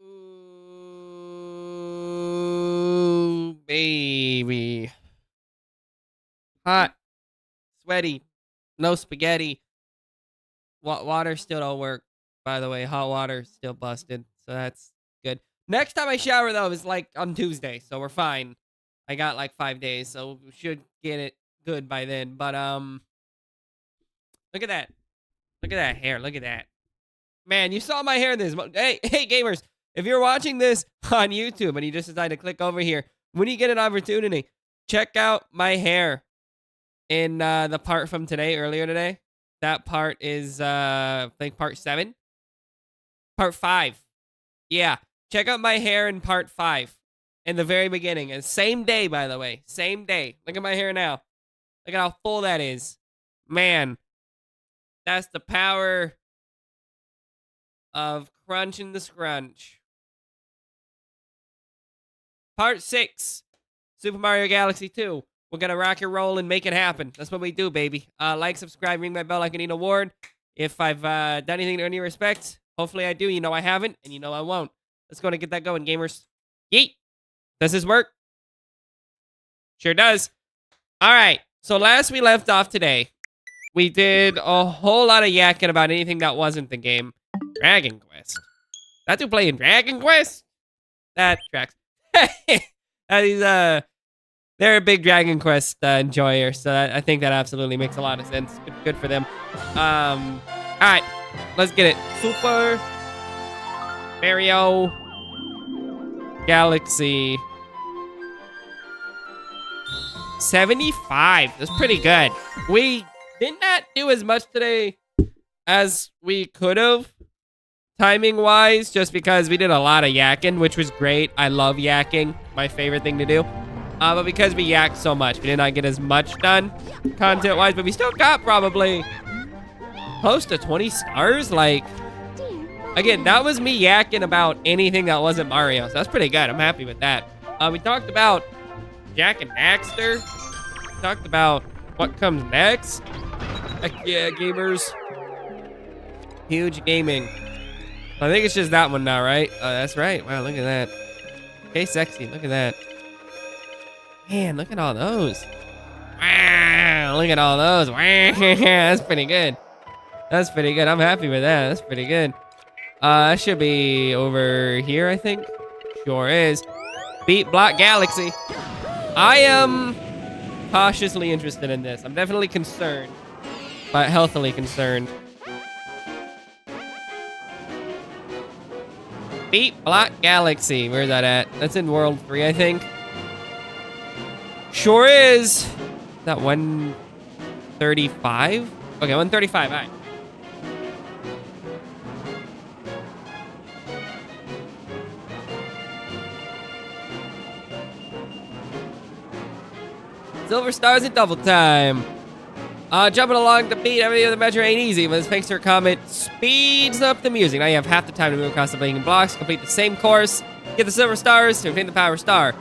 Ooh, baby. Hot, sweaty, no spaghetti. Water still don't work, by the way. Hot water still busted, so that's good. Next time I shower, though, is like on Tuesday, so we're fine. I got like 5 days, so we should get it good by then. But, look at that. Look at that hair. Look at that. Man, you saw my hair in this. Hey, gamers. If you're watching this on YouTube and you just decide to click over here, when you get an opportunity, check out my hair in the part from earlier today. That part is, I think, part 7. Part 5. Yeah. Check out my hair in part 5. In the very beginning. And same day, by the way. Same day. Look at my hair now. Look at how full that is. Man. That's the power of crunching the scrunch. Part 6. Super Mario Galaxy 2. We're gonna rock and roll and make it happen. That's what we do, baby. Like, subscribe, ring my bell like I need an award. If I've done anything to earn your respect, hopefully I do. You know I haven't, and you know I won't. Let's go and get that going, gamers. Yeet! Does this work? Sure does. Alright, so last we left off today, we did a whole lot of yakking about anything that wasn't the game. Dragon Quest. That dude playing Dragon Quest? That tracks. They're a big Dragon Quest enjoyer, so I think that absolutely makes a lot of sense. Good for them. Alright, let's get it. Super Mario Galaxy 75. That's pretty good. We did not do as much today as we could have, timing-wise, just because we did a lot of yakking, which was great. I love yakking. My favorite thing to do. But because we yacked so much, we did not get as much done content-wise, but we still got probably close to 20 stars. Like, again, that was me yakking about anything that wasn't Mario, so that's pretty good. I'm happy with that. We talked about Jak and Daxter. We talked about what comes next. Heck yeah, gamers. Huge gaming. I think it's just that one now, right? That's right. Wow, look at that. Okay, sexy. Look at that. Man, look at all those. Wow, look at all those. Wow, that's pretty good. That's pretty good. I'm happy with that. That's pretty good. That should be over here, I think. Sure is. Beat Block Galaxy. I am cautiously interested in this. I'm definitely concerned, but healthily concerned. Beat Block Galaxy. Where's that at? That's in World 3, I think. Sure is. That 135? Okay, 135. All right. Silver stars at double time. Jumping along the beat, every other measure ain't easy, but thanks to her comet, speeds up the music. Now you have half the time to move across the blinking blocks, complete the same course, get the silver stars to obtain the power star.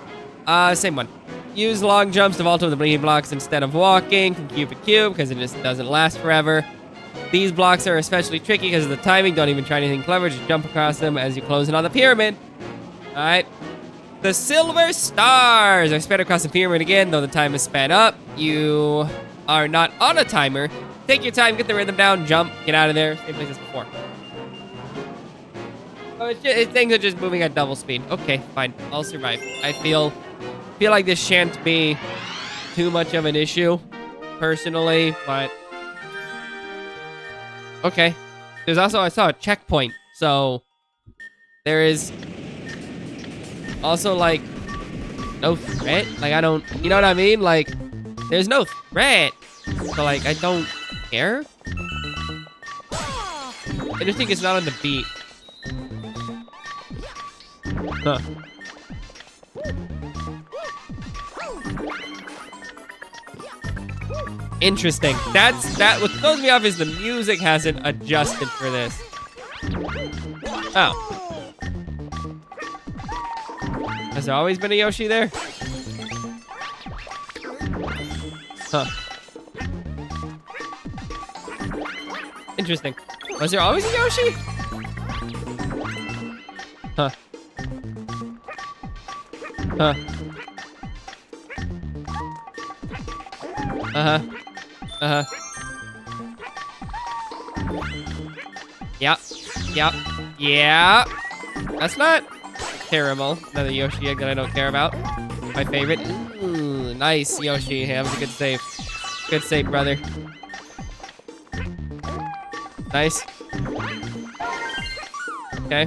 Same one. Use long jumps to vault over the blinking blocks instead of walking from cube to cube, because it just doesn't last forever. These blocks are especially tricky because of the timing. Don't even try anything clever, just jump across them as you close in on the pyramid. Alright. The silver stars are spread across the pyramid again, though the time is sped up. You are not on a timer. Take your time, get the rhythm down, jump, get out of there. Same place as before. Oh, things are just moving at double speed. Okay, fine. I'll survive. I feel like this shan't be too much of an issue, personally, but okay. There's also, I saw a checkpoint, so there is also, like, no threat. Like, I don't, you know what I mean? Like, there's no threat, so, like, I don't care. I just think it's not on the beat. Huh. Interesting. What throws me off is the music hasn't adjusted for this. Oh. Has there always been a Yoshi there? Huh. Interesting. Was there always a Yoshi? Huh. Huh. Uh-huh. Uh-huh. Yep. Yep. Yeah. That's not terrible. Another Yoshi egg that I don't care about. My favorite. Ooh, nice, Yoshi. That was a good save. Good save, brother. Nice. Okay.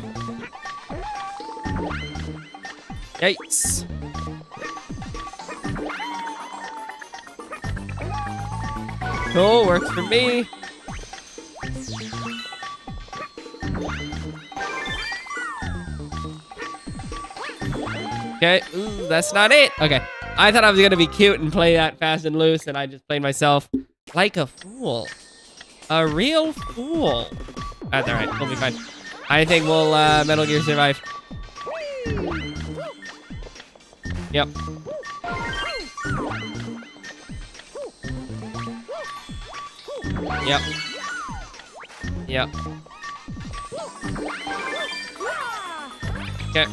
Yikes. Cool, works for me. Okay, ooh, that's not it. Okay, I thought I was gonna be cute and play that fast and loose, and I just played myself like a fool. A real fool. That's all right, we'll be fine. I think we'll Metal Gear survive. Yep. Yep. Yep. Okay.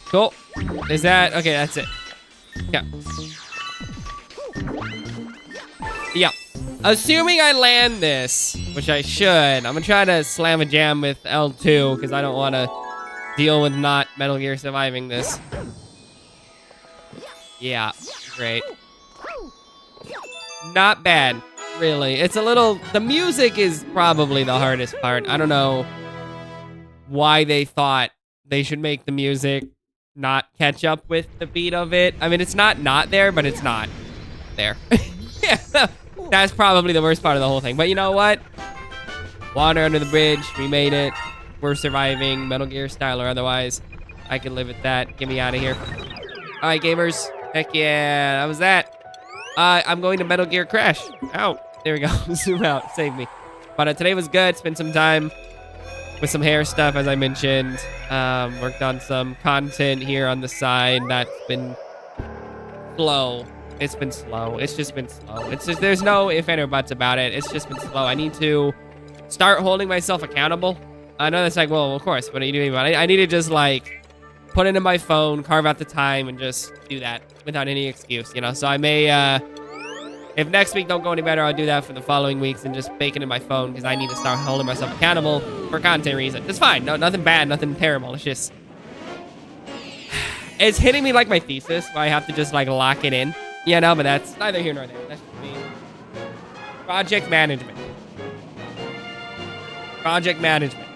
Cool. Is that... Okay, that's it. Yeah. Yeah. Assuming I land this, which I should, I'm gonna try to slam a jam with L2, because I don't want to deal with not Metal Gear surviving this. Yeah. Great. Not bad, really. It's a little... The music is probably the hardest part. I don't know why they thought they should make the music not catch up with the beat of it. I mean, it's not there, but it's not there. Yeah, that's probably the worst part of the whole thing. But you know what? Water under the bridge. We made it. We're surviving, Metal Gear style or otherwise. I can live with that. Get me out of here. All right, gamers. Heck yeah, that was that. I'm going to Metal Gear Crash. Ow. There we go. Zoom out. Save me. But today was good. Spent some time with some hair stuff, as I mentioned. Worked on some content here on the side. That's been slow. It's been slow. It's just been slow. It's just, there's no if and or buts about it. It's just been slow. I need to start holding myself accountable. I know that's like, well, of course, what are you doing about it? I need to just like put it in my phone, carve out the time, and just do that without any excuse, you know? So I may, if next week don't go any better, I'll do that for the following weeks and just bake it in my phone because I need to start holding myself accountable for content reasons. It's fine. No, nothing bad, nothing terrible. It's just, it's hitting me like my thesis where I have to just like lock it in, you know? But that's neither here nor there. That's just me. Project management. Project management.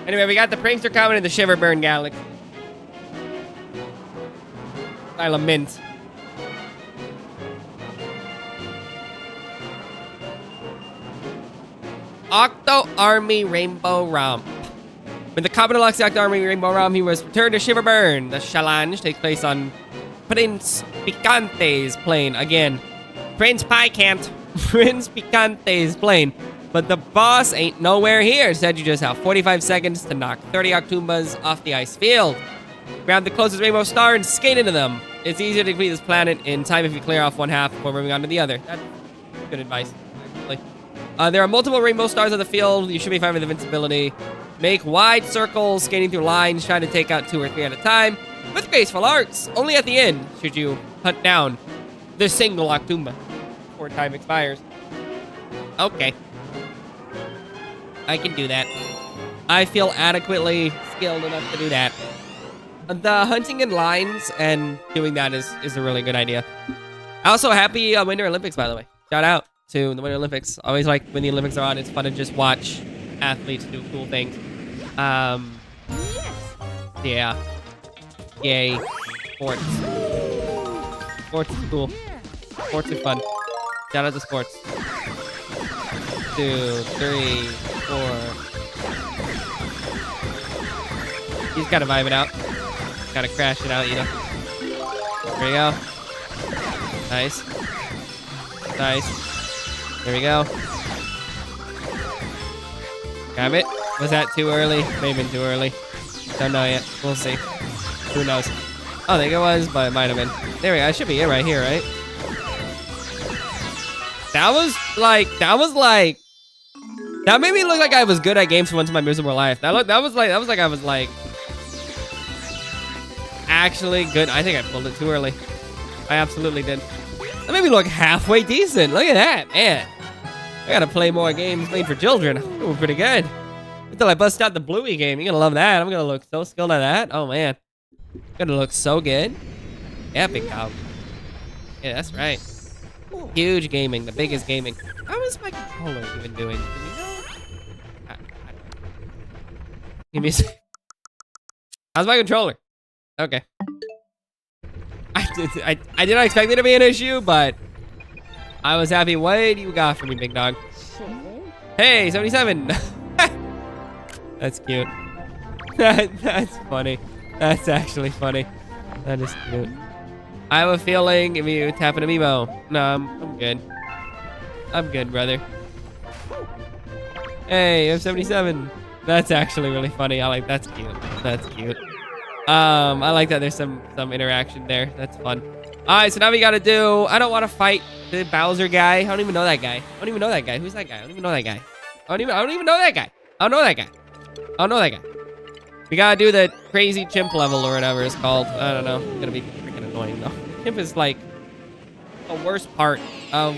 Anyway, we got the prankster coming in the Shiverburn Galaxy. I lament. Octo Army Rainbow Romp. When the Commodore Deluxe Octo Army Rainbow Romp, he was returned to Shiverburn. The challenge takes place on Prince Picante's plane. Again, Prince Pie can't. Prince Picante's plane. But the boss ain't nowhere here. Said you just have 45 seconds to knock 30 Octoombas off the ice field. Grab the closest rainbow star and skate into them. It's easier to complete this planet in time if you clear off one half before moving on to the other. That's good advice, actually. There are multiple rainbow stars on the field. You should be fine with invincibility. Make wide circles, skating through lines, trying to take out 2 or 3 at a time. With graceful arts. Only at the end should you hunt down the single Octoomba before time expires. Okay. I can do that. I feel adequately skilled enough to do that. The hunting in lines and doing that is a really good idea. Also, happy Winter Olympics, by the way. Shout out to the Winter Olympics. Always like when the Olympics are on, it's fun to just watch athletes do cool things. Yeah. Yay. Sports. Sports is cool. Sports are fun. Shout out to sports. 2, 3, 4. He's gotta vibe it out. Gotta crash it out, you know. There we go. Nice. Nice. There we go. Grab it. Was that too early? May have been too early. Don't know yet. We'll see. Who knows? Oh, I think it was, but it might have been. There we go. I should be in right here, right? That was like That made me look like I was good at games for once in my miserable life. That was like I was like actually good. I think I pulled it too early. I absolutely did. That made me look halfway decent. Look at that, man. I gotta play more games made for children. I'm doing pretty good. Until I bust out the Bluey game. You're gonna love that. I'm gonna look so skilled at that. Oh man. Gonna look so good. Yeah, big cow. Yeah, that's right. Huge gaming, the biggest gaming. How is my controller even doing? Do you know? Give me a sec. How's my controller? Okay. I did not expect it to be an issue, but I was happy. What do you got for me, big dog? Hey, 77. That's cute. That's funny. That's actually funny. That is cute. I have a feeling if you tap an amiibo. No, I'm good. I'm good, brother. Hey, I'm 77. That's actually really funny. That's cute. That's cute. I like that there's some interaction there. That's fun. All right, so now we gotta do. I don't want to fight the Bowser guy. I don't even know that guy. I don't even know that guy. Who's that guy? I don't even know that guy. I don't even know that guy. I don't know that guy. I don't know that guy. We gotta do the crazy chimp level or whatever it's called. I don't know. It's gonna be freaking annoying though. Chimp is like the worst part of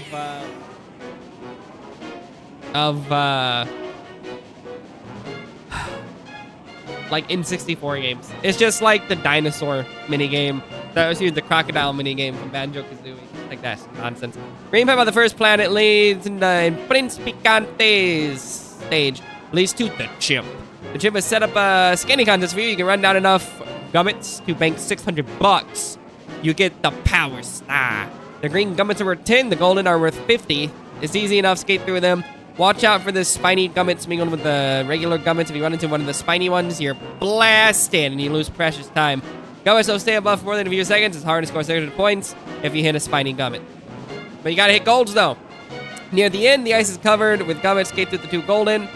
like in 64 games. It's just like the dinosaur minigame. That was the crocodile minigame from Banjo-Kazooie. Like that's nonsense. Green pipe on the first planet leads in the Prince Picante's stage. Leads to the chimp. The chimp has set up a scanning contest for you. You can run down enough gummits to bank $600. You get the power star. The green gummits are worth 10. The golden are worth 50. It's easy enough. Skate through them. Watch out for the spiny gummits mingled with the regular gummits. If you run into one of the spiny ones, you're blasted and you lose precious time. Gummits don't stay above for more than a few seconds. It's hard to score 600 points if you hit a spiny gummit. But you gotta hit golds though. Near the end, the ice is covered with gummits. Skate through the 2 golden.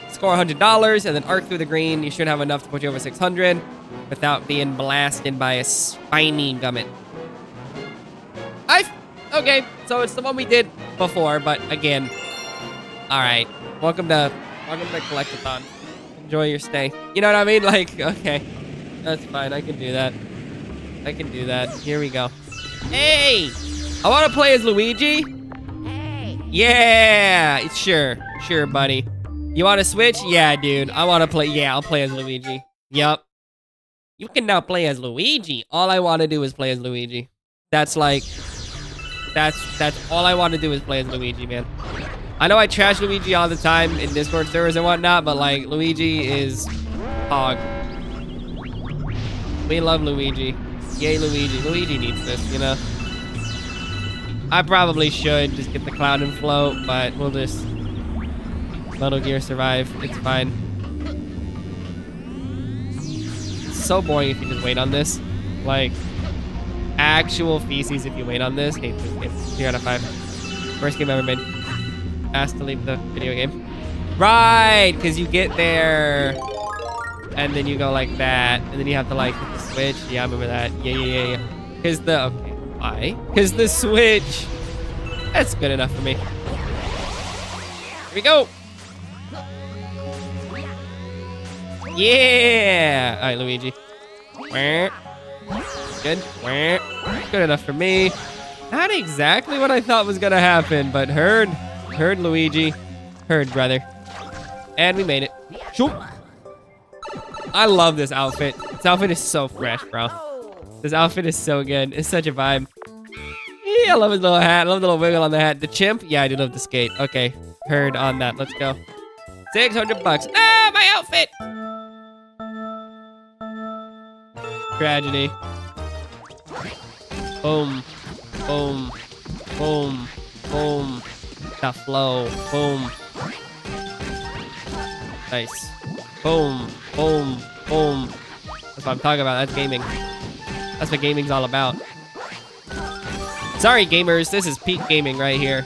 Score $100 and then arc through the green. You should have enough to put you over 600 without being blasted by a spiny gummit. Okay, so it's the one we did before, but again. All right, welcome to Collectathon. Enjoy your stay. You know what I mean? Like, okay, that's fine. I can do that. I can do that. Here we go. Hey, I want to play as Luigi. Hey. Yeah, sure, buddy. You want to switch? Yeah, dude. I want to play. Yeah, I'll play as Luigi. Yup. You can now play as Luigi. All I want to do is play as Luigi. That's like, that's all I want to do is play as Luigi, man. I know I trash Luigi all the time in Discord servers and whatnot, but like, Luigi is hog. We love Luigi. Yay, Luigi. Luigi needs this, you know? I probably should just get the cloud and float, but we'll just Metal Gear survive. It's fine. It's so boring if you just wait on this. Like, actual feces if you wait on this. Hate this game. 3 out of 5. Worst game ever made. Asked to leave the video game. Right, because you get there and then you go like that and then you have to like hit the switch. Yeah, I remember that. Yeah. Because the, okay, why? Because the switch, that's good enough for me. Here we go. Yeah. All right, Luigi. Good. Good enough for me. Not exactly what I thought was gonna happen, but heard Luigi. Heard, brother. And we made it. Shoot. I love this outfit. This outfit is so fresh, bro. This outfit is so good. It's such a vibe. Yeah, I love his little hat. I love the little wiggle on the hat. The chimp? Yeah, I do love the skate. Okay. Heard on that. Let's go. $600. Ah, my outfit! Tragedy. Boom. Boom. Boom. Boom. The flow. Boom. Nice. Boom. Boom. Boom. That's what I'm talking about. That's gaming. That's what gaming's all about. Sorry, gamers. This is peak gaming right here.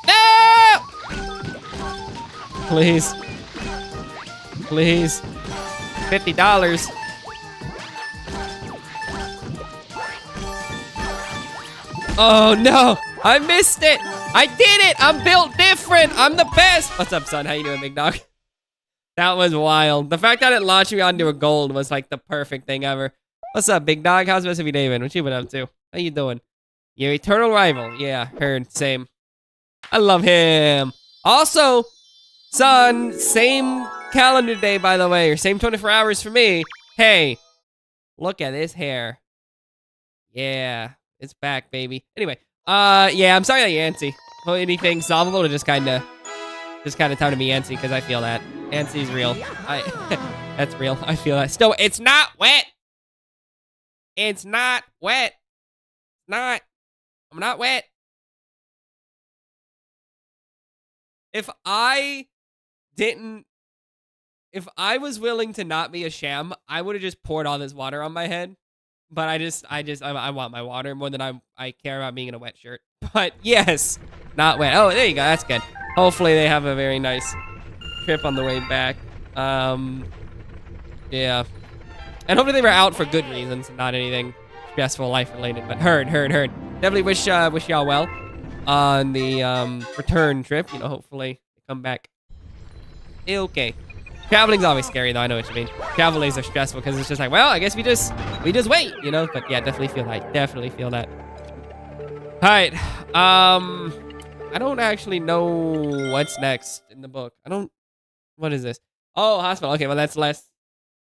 No! Please. Please. $50. Oh no! I missed it! I did it! I'm built different! I'm the best! What's up, son? How you doing, big dog? That was wild. The fact that it launched me onto a gold was like the perfect thing ever. What's up, big dog? How's the rest of your day, man? What you been up to? How you doing? Your eternal rival. Yeah, heard. Same. I love him. Also, son, same calendar day, by the way, or same 24 hours for me. Hey, look at this hair. Yeah, it's back, baby. Anyway, yeah, I'm sorry that you're antsy. Anything solvable or just kind of time to be antsy because I feel that. Antsy's real. That's real. I feel that. Still, it's not wet. It's not wet. I'm not wet. If I was willing to not be a sham, I would have just poured all this water on my head. But I want my water more than I care about being in a wet shirt. But yes, not wet. Oh, there you go. That's good. Hopefully they have a very nice trip on the way back. Yeah. And hopefully they were out for good reasons, not anything stressful life related. But heard. Definitely wish y'all well on the return trip. You know, hopefully they come back okay. Traveling's always scary, though. I know what you mean. Travelings are stressful because it's just like, well, I guess we just wait, you know. But yeah, definitely feel that. All right. I don't actually know what's next in the book. What is this? Oh, hospital. Okay, well that's less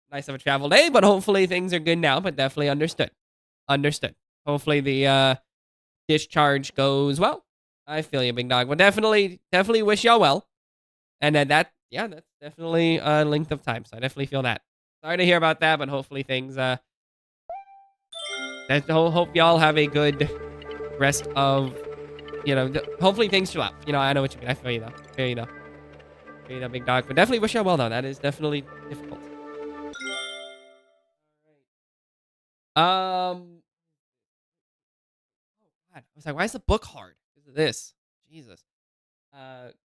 nice of a travel day, but hopefully things are good now. But definitely understood. Hopefully the discharge goes well. I feel you, big dog. Well, definitely wish y'all well. And then that's definitely a length of time. So I definitely feel that. Sorry to hear about that, but hopefully things, hope y'all have a good rest of, you know, hopefully things chill out. You know, I know what you mean. I feel you though. Big dog. But definitely wish y'all well, though. That is definitely difficult. Oh, God. I was like, why is the book hard? Because of this. Jesus.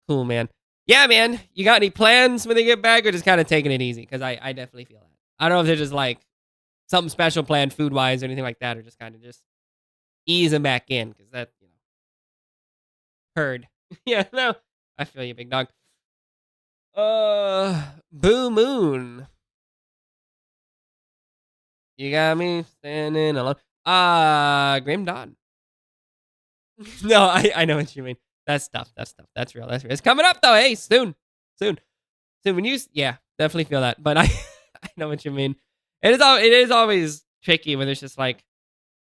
Cool, man. Yeah, man. You got any plans when they get back or just kind of taking it easy? Because I definitely feel that. I don't know if they're just like something special planned food-wise or anything like that, or just kind of just easing back in. Because that, you know. Heard. Yeah, no. I feel you, big dog. Boo Moon. You got me standing alone. Grim Dawn. No, I know what you mean. That's tough. That's real. It's coming up though. Hey, soon. When yeah, definitely feel that. But I know what you mean. It is always tricky when there's just like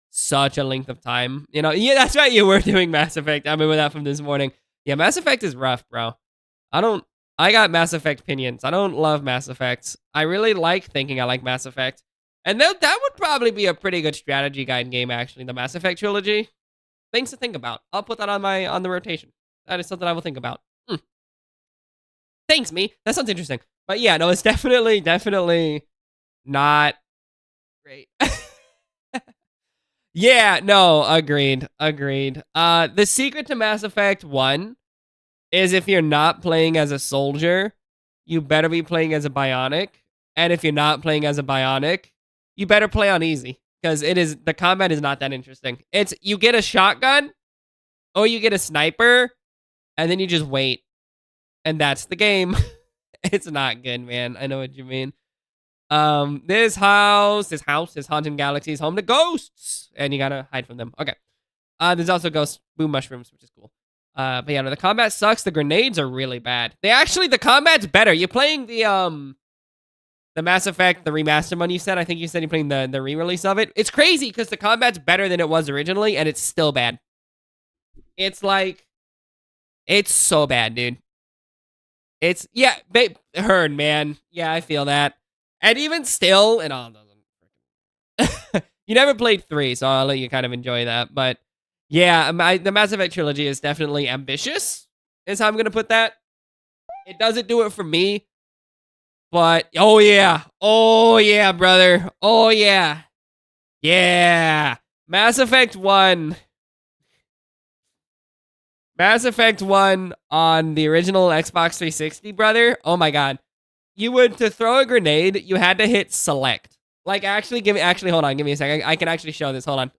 such a length of time. You know, yeah, that's right. You were doing Mass Effect. I remember that from this morning. Yeah, Mass Effect is rough, bro. I got Mass Effect opinions. I don't love Mass Effect. I really like thinking I like Mass Effect. And that would probably be a pretty good strategy guide game, actually, the Mass Effect trilogy. Things to think about. I'll put that on the rotation. That is something I will think about. Thanks, me. That sounds interesting. But yeah, no, it's definitely not great. Yeah, no, agreed. The secret to Mass Effect 1 is if you're not playing as a soldier, you better be playing as a bionic. And if you're not playing as a bionic, you better play on easy. Because the combat is not that interesting. You get a shotgun, or you get a sniper, and then you just wait. And that's the game. It's not good, man. I know what you mean. This house is haunted galaxies, home to ghosts. And you gotta hide from them. Okay. There's also ghost boom mushrooms, which is cool. But yeah, no, the combat sucks. The grenades are really bad. The combat's better. You're playing the Mass Effect, the remastered one you said. I think you said you're playing the re-release of it. It's crazy because the combat's better than it was originally, and it's still bad. It's like, it's so bad, dude. Yeah, heard, man. Yeah, I feel that. And even still, and all you never played 3, so I'll let you kind of enjoy that. But yeah, the Mass Effect trilogy is definitely ambitious, is how I'm going to put that. It doesn't do it for me. But, oh yeah, brother. Oh yeah. Yeah. Mass Effect 1 on the original Xbox 360, brother. Oh my god. To throw a grenade, you had to hit select. Like, hold on, give me a second. I can actually show this. Hold on.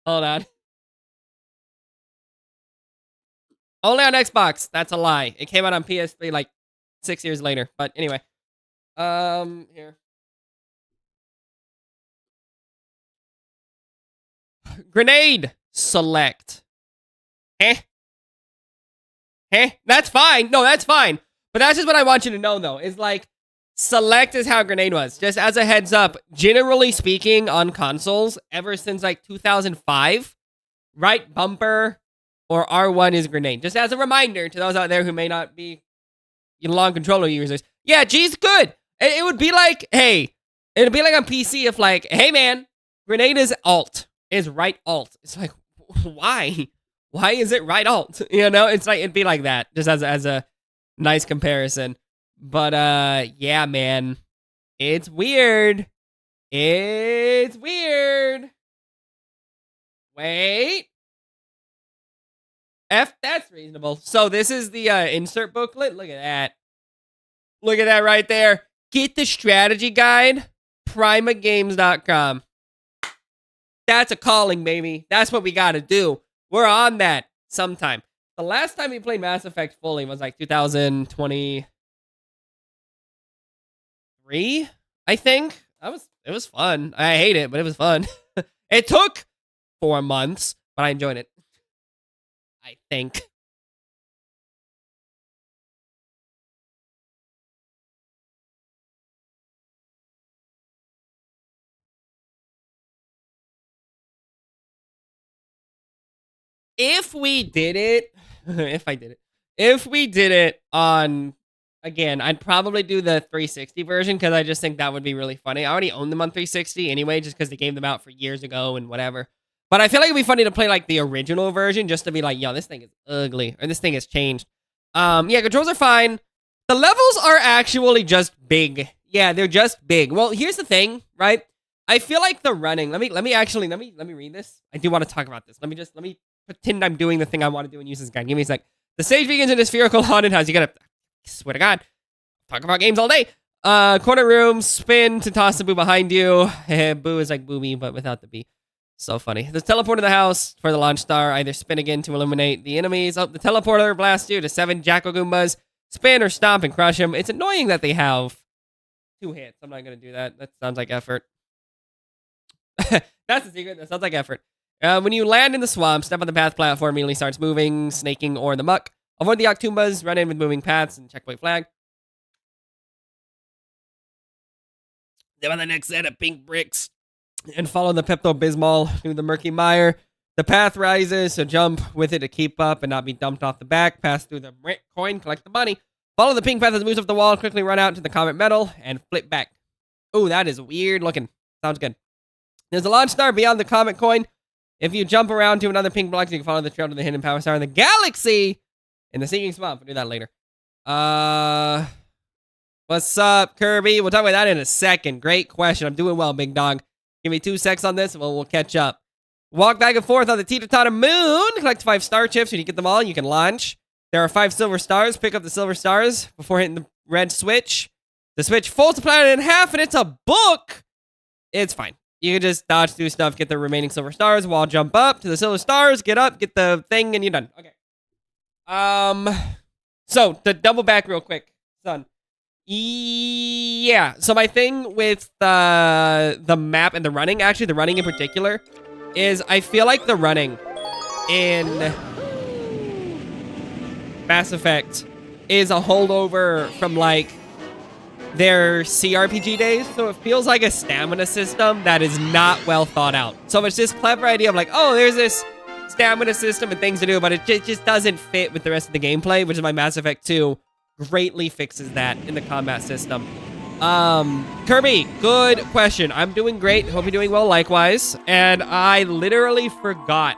Hold on. Only on Xbox. That's a lie. It came out on PS3 like 6 years later. But anyway. Here. Grenade. Select. That's fine. No, that's fine. But that's just what I want you to know, though. Is like, select is how grenade was. Just as a heads up, generally speaking, on consoles, ever since like 2005, right bumper or R1 is grenade. Just as a reminder to those out there who may not be long controller users. Yeah, G's good. It would be like, hey, it'd be like on PC if like, hey man, grenade is alt. Is right alt. It's like, why? Why is it right alt? You know, it's like, it'd be like that. Just as a nice comparison. But, yeah, man. It's weird. It's weird. Wait. That's reasonable. So this is the insert booklet. Look at that. Look at that right there. Get the strategy guide. primagames.com. That's a calling, baby. That's what we got to do. We're on that sometime. The last time we played Mass Effect fully was like 2023, I think. It was fun. I hate it, but it was fun. It took 4 months, but I enjoyed it. I think. If we did it, if we did it on, again, I'd probably do the 360 version because I just think that would be really funny. I already own them on 360 anyway, just because they gave them out for years ago and whatever. But I feel like it'd be funny to play like the original version just to be like, yo, this thing is ugly or this thing has changed. Yeah, controls are fine. The levels are actually just big. Yeah, they're just big. Well, here's the thing, right? I feel like the running. Let me read this. I do want to talk about this. Let me pretend I'm doing the thing I want to do and use this guide. Give me a sec. The stage begins in a spherical haunted house. You gotta, swear to God, talk about games all day. Corner room, spin to toss the boo behind you. Boo is like booby, but without the B. So funny. The teleport in the house for the launch star. Either spin again to eliminate the enemies. Oh, the teleporter blasts you to 7 Jackal Goombas. Spin or stomp and crush them. It's annoying that they have 2 hits. I'm not gonna do that. That sounds like effort. That's the secret. That sounds like effort. When you land in the swamp, step on the path platform, immediately starts moving, snaking, or in the muck. Avoid the Octoombas, run in with moving paths, and checkpoint flag. Then on the next set of pink bricks, and follow the Pepto-Bismol through the murky mire. The path rises, so jump with it to keep up and not be dumped off the back. Pass through the coin, collect the money. Follow the pink path as it moves up the wall, quickly run out to the comet metal, and flip back. Ooh, that is weird looking. Sounds good. There's a launch star beyond the comet coin. If you jump around to another pink block, you can follow the trail to the hidden power star in the galaxy in the Seeking Swamp. We'll do that later. What's up, Kirby? We'll talk about that in a second. Great question. I'm doing well, big dog. Give me 2 secs on this, and we'll catch up. Walk back and forth on the Teeter-Totter moon. Collect 5 star chips. When you get them all, you can launch. There are 5 silver stars. Pick up the silver stars before hitting the red switch. The switch folds the planet in half, and it's a book. It's fine. You can just dodge through stuff, get the remaining silver stars, wall jump up to the silver stars, get up, get the thing, and you're done. Okay. So, to double back real quick, son. Yeah, so my thing with the map and the running, actually the running in particular, is I feel like the running in Mass Effect is a holdover from, like, their CRPG days, so it feels like a stamina system that is not well thought out. So it's this clever idea of like, oh, there's this stamina system and things to do, but it just doesn't fit with the rest of the gameplay, which is why Mass Effect 2 greatly fixes that in the combat system. Kirby, good question. I'm doing great. Hope you're doing well likewise. And I literally forgot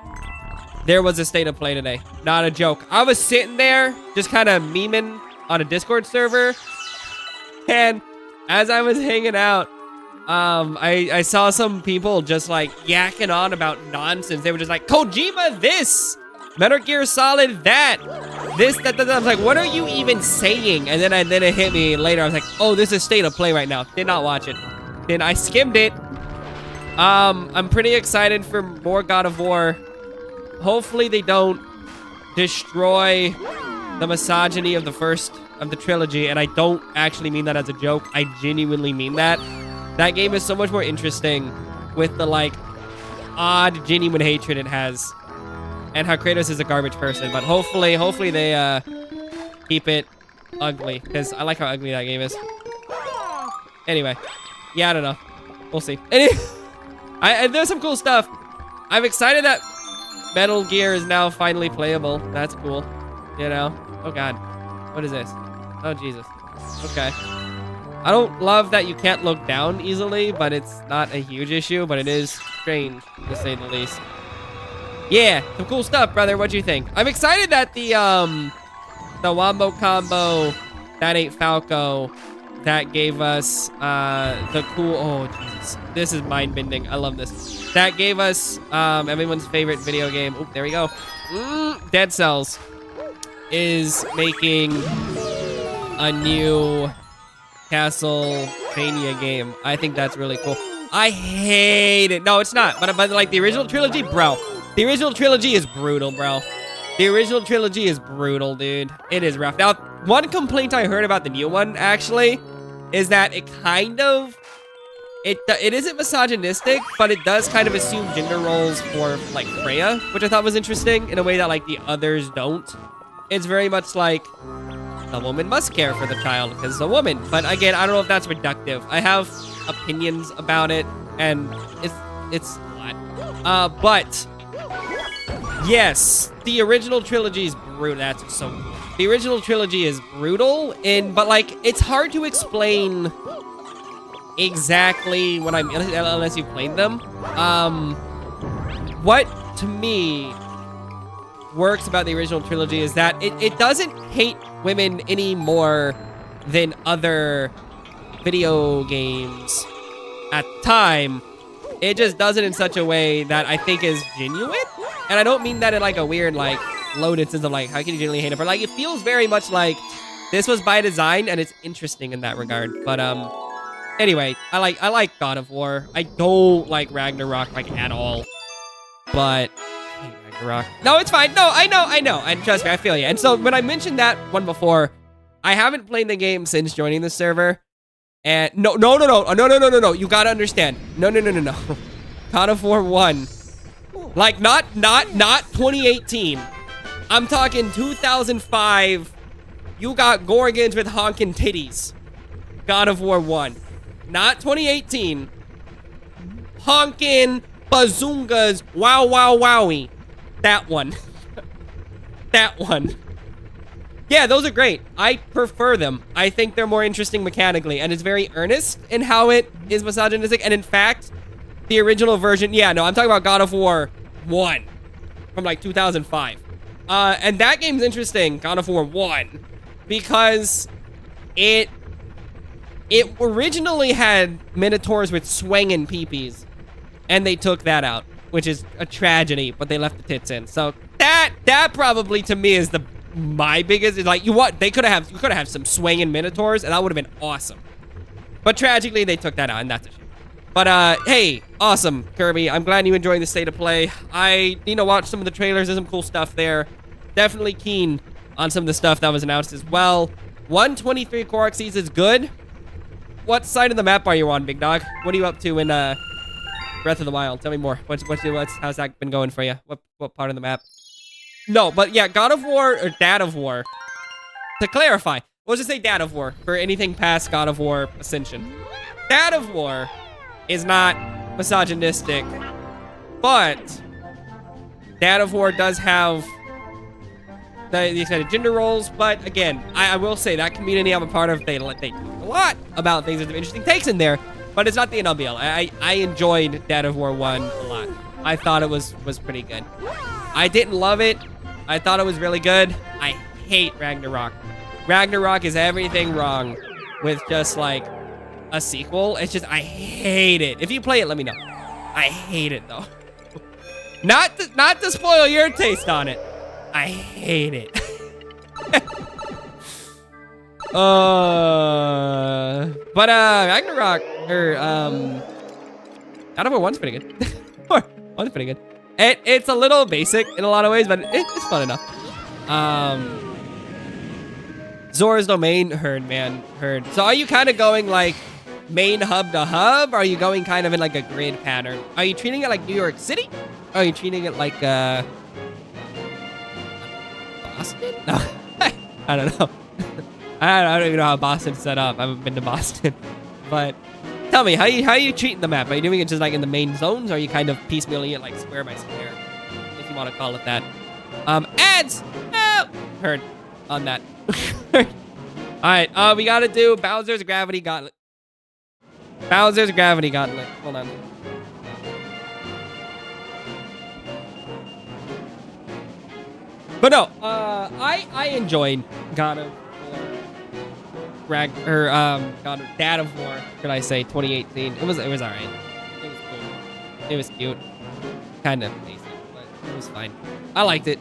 there was a state of play today. Not a joke. I was sitting there just kind of memeing on a Discord server. And as I was hanging out, I saw some people just like yakking on about nonsense. They were just like, Kojima this, Metal Gear Solid that, this, that. I was like, what are you even saying? And then it hit me later. I was like, oh, this is state of play right now. Did not watch it. Then I skimmed it. I'm pretty excited for more God of War. Hopefully they don't destroy the misogyny of the first of the trilogy, and I don't actually mean that as a joke. I genuinely mean that. That game is so much more interesting with the, like, odd, genuine hatred it has, and how Kratos is a garbage person. But hopefully they keep it ugly, because I like how ugly that game is. Anyway, yeah, I don't know. We'll see. There's some cool stuff. I'm excited that Metal Gear is now finally playable. That's cool. You know? Oh, God. What is this? Oh, Jesus. Okay. I don't love that you can't look down easily, but it's not a huge issue, but it is strange, to say the least. Yeah, some cool stuff, brother. What do you think? I'm excited that the Wombo Combo, that ain't Falco, that gave us the cool... Oh, Jesus. This is mind-bending. I love this. That gave us everyone's favorite video game. Oh, there we go. Dead Cells is making a new Castlevania game. I think that's really cool. I hate it. No, it's not. But like the original trilogy, bro. The original trilogy is brutal, bro. The original trilogy is brutal, dude. It is rough. Now, one complaint I heard about the new one, actually, is that it kind of... It isn't misogynistic, but it does kind of assume gender roles for, like, Freya, which I thought was interesting in a way that, like, the others don't. It's very much like, the woman must care for the child because it's a woman. But again, I don't know if that's reductive. I have opinions about it, and it's a lot. But, yes, the original trilogy is brutal. That's so cool. The original trilogy is brutal, but, like, it's hard to explain exactly what I mean, unless you played them. What, to me, works about the original trilogy is that it doesn't hate women any more than other video games at the time. It just does it in such a way that I think is genuine. And I don't mean that in, like, a weird, like, loaded sense of, like, how can you genuinely hate it? But, like, it feels very much like this was by design, and it's interesting in that regard. But, anyway, I like God of War. I don't like Ragnarok, like, at all. But I hate Ragnarok. No, it's fine. No, I know. And trust me, I feel you. And so when I mentioned that one before, I haven't played the game since joining the server. And no. You gotta understand. No. God of War 1. Like, not 2018. I'm talking 2005. You got Gorgons with honking titties. God of War 1. Not 2018. Honkin' bazoongas. Wow, wowie. That one. That one. Yeah, those are great. I prefer them. I think they're more interesting mechanically, and it's very earnest in how it is misogynistic. And in fact, the original version... Yeah, no, I'm talking about God of War 1 from, like, 2005. And that game's interesting, God of War 1, because it originally had Minotaurs with swangin' peepees, and they took that out, which is a tragedy, but they left the tits in. So that probably to me is my biggest, is like, you could have some swangin' Minotaurs, and that would have been awesome. But tragically, they took that out, and that's a shame. But hey, awesome, Kirby. I'm glad you enjoyed the state of play. I need to watch some of the trailers. There's some cool stuff there. Definitely keen on some of the stuff that was announced as well. 123 Korok is good. What side of the map are you on, big dog? What are you up to in Breath of the Wild? Tell me more. How's that been going for you? What part of the map? No, but yeah, God of War or Dad of War. To clarify, we'll just say Dad of War for anything past God of War Ascension. Dad of War is not misogynistic, but Dad of War does have the extended gender roles. But again, I will say that community I'm a part of, they talk a lot about things. There's interesting takes in there, but it's not the NLBL. I enjoyed Dad of War 1 a lot. I thought it was pretty good. I didn't love it. I thought it was really good. I hate Ragnarok. Ragnarok is everything wrong with just like a sequel. It's just, I hate it. If you play it, let me know. I hate it though. Not to spoil your taste on it. I hate it. But Ragnarok, or God of War 1's pretty good. Or 1's pretty good. It's a little basic in a lot of ways, but it's fun enough. Zora's Domain, heard, man, heard. So are you kind of going like main hub to hub? Or are you going kind of in like a grid pattern? Are you treating it like New York City? Or are you treating it like Boston? No, I don't know. I don't even know how Boston's set up. I haven't been to Boston. But tell me, how are you treating the map? Are you doing it just like in the main zones? Or are you kind of piecemealing it like square by square? If you want to call it that. Ads! Oh! Heard on that. Alright, we gotta do Bowser's Gravity Gauntlet. Bowser's Gravity Gauntlet. Hold on. But no, I enjoyed God of War, God of Dad of War, could I say, 2018. It was alright. It was cool. It was cute. Kind of basic, but it was fine. I liked it.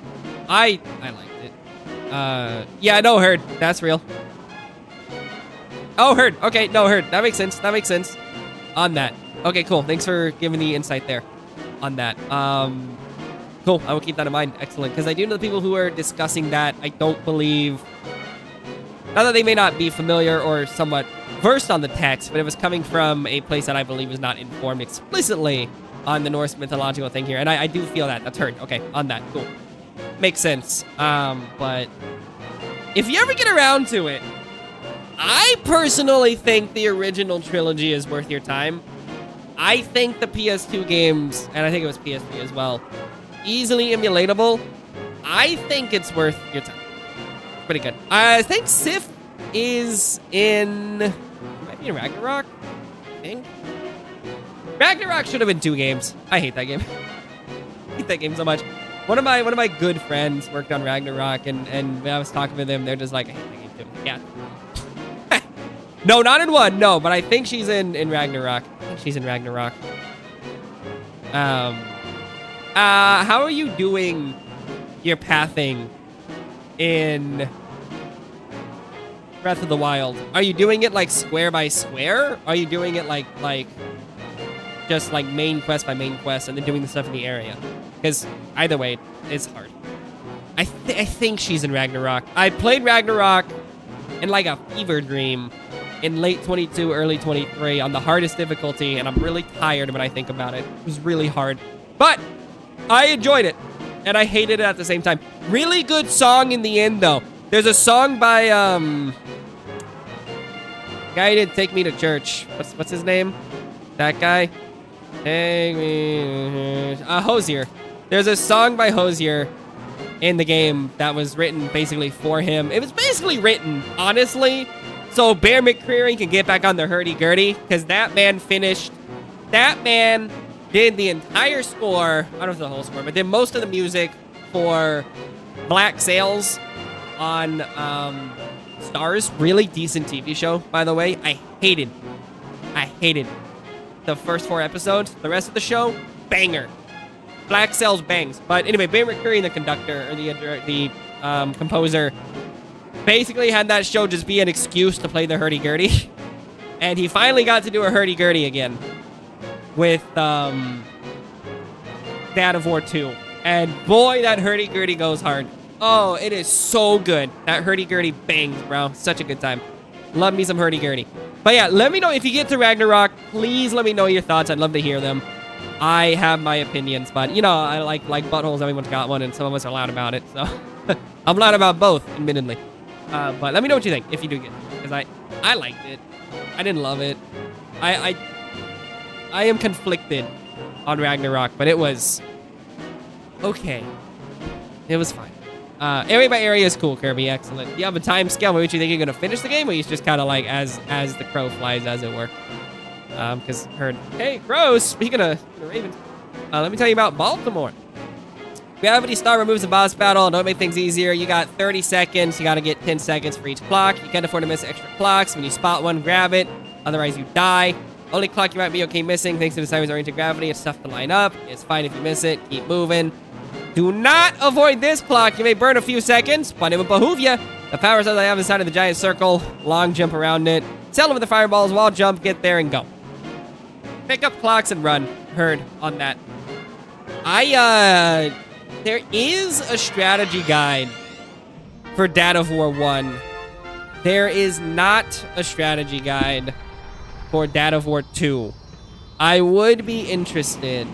I liked it. Yeah, no, heard. That's real. Oh, heard. Okay, no, heard. That makes sense. That makes sense. On that. Okay, cool. Thanks for giving the insight there on that. Cool. I will keep that in mind. Excellent. Because I do know the people who are discussing that, I don't believe... Not that they may not be familiar or somewhat versed on the text, but it was coming from a place that I believe is not informed explicitly on the Norse mythological thing here. And I do feel that. That's heard. Okay, on that. Cool. Makes sense. But if you ever get around to it, I personally think the original trilogy is worth your time. I think the PS2 games, and I think it was PS3 as well, easily emulatable. I think it's worth your time. Pretty good. I think Sif is in... It might be in Ragnarok, I think. Ragnarok should have been 2 games. I hate that game. I hate that game so much. One of my good friends worked on Ragnarok, and when I was talking with them, they're just like, I hate that game too. Yeah. No, not in 1, no, but I think she's in Ragnarok. I think she's in Ragnarok. How are you doing your pathing in Breath of the Wild? Are you doing it like square by square? Are you doing it like just like main quest by main quest and then doing the stuff in the area? Because either way, it's hard. I think she's in Ragnarok. I played Ragnarok in like a fever dream in late 22, early 23 on the hardest difficulty, and I'm really tired when I think about it. It was really hard. But I enjoyed it, and I hated it at the same time. Really good song in the end, though. There's a song by, guy who did Take Me to Church. What's his name? That guy? Take me... Hosier. There's a song by Hosier in the game that was written basically for him. It was basically written, honestly, so Bear McCreary can get back on the hurdy-gurdy, because that man finished... That man did the entire score, I don't know if the whole score, but did most of the music for Black Sails on Stars. Really decent TV show, by the way. I hated the first 4 episodes. The rest of the show, banger. Black Sails bangs. But anyway, Bear McCreary, the conductor, or the composer, basically had that show just be an excuse to play the hurdy-gurdy. And he finally got to do a hurdy-gurdy again with Dad of War 2. And boy, that hurdy-gurdy goes hard. Oh, it is so good. That hurdy-gurdy bangs, bro. Such a good time. Love me some hurdy-gurdy. But yeah, let me know if you get to Ragnarok. Please let me know your thoughts. I'd love to hear them. I have my opinions, but you know, I like buttholes. Everyone's got one, and some of us are loud about it. So I'm loud about both, admittedly. But let me know what you think if you do get it, because I liked it. I didn't love it. I am conflicted on Ragnarok, but it was okay. It was fine. Area by area is cool, Kirby. Excellent. Do you have a time scale by which you think you're gonna finish the game, or you just kind of like as the crow flies, as it were? Because heard, hey, crows. Speaking of ravens, let me tell you about Baltimore. Gravity Star removes the boss battle. Don't make things easier. You got 30 seconds. You got to get 10 seconds for each clock. You can't afford to miss extra clocks. When you spot one, grab it. Otherwise, you die. Only clock you might be okay missing thanks to the sideways oriented gravity. It's tough to line up. It's fine if you miss it. Keep moving. Do not avoid this clock. You may burn a few seconds, but it will behoove you. The power cells I have inside of the giant circle. Long jump around it. Sell them with the fireballs. Wall jump. Get there and go. Pick up clocks and run. Heard on that. There is a strategy guide for Dad of War 1. There is not a strategy guide for Dad of War 2. I would be interested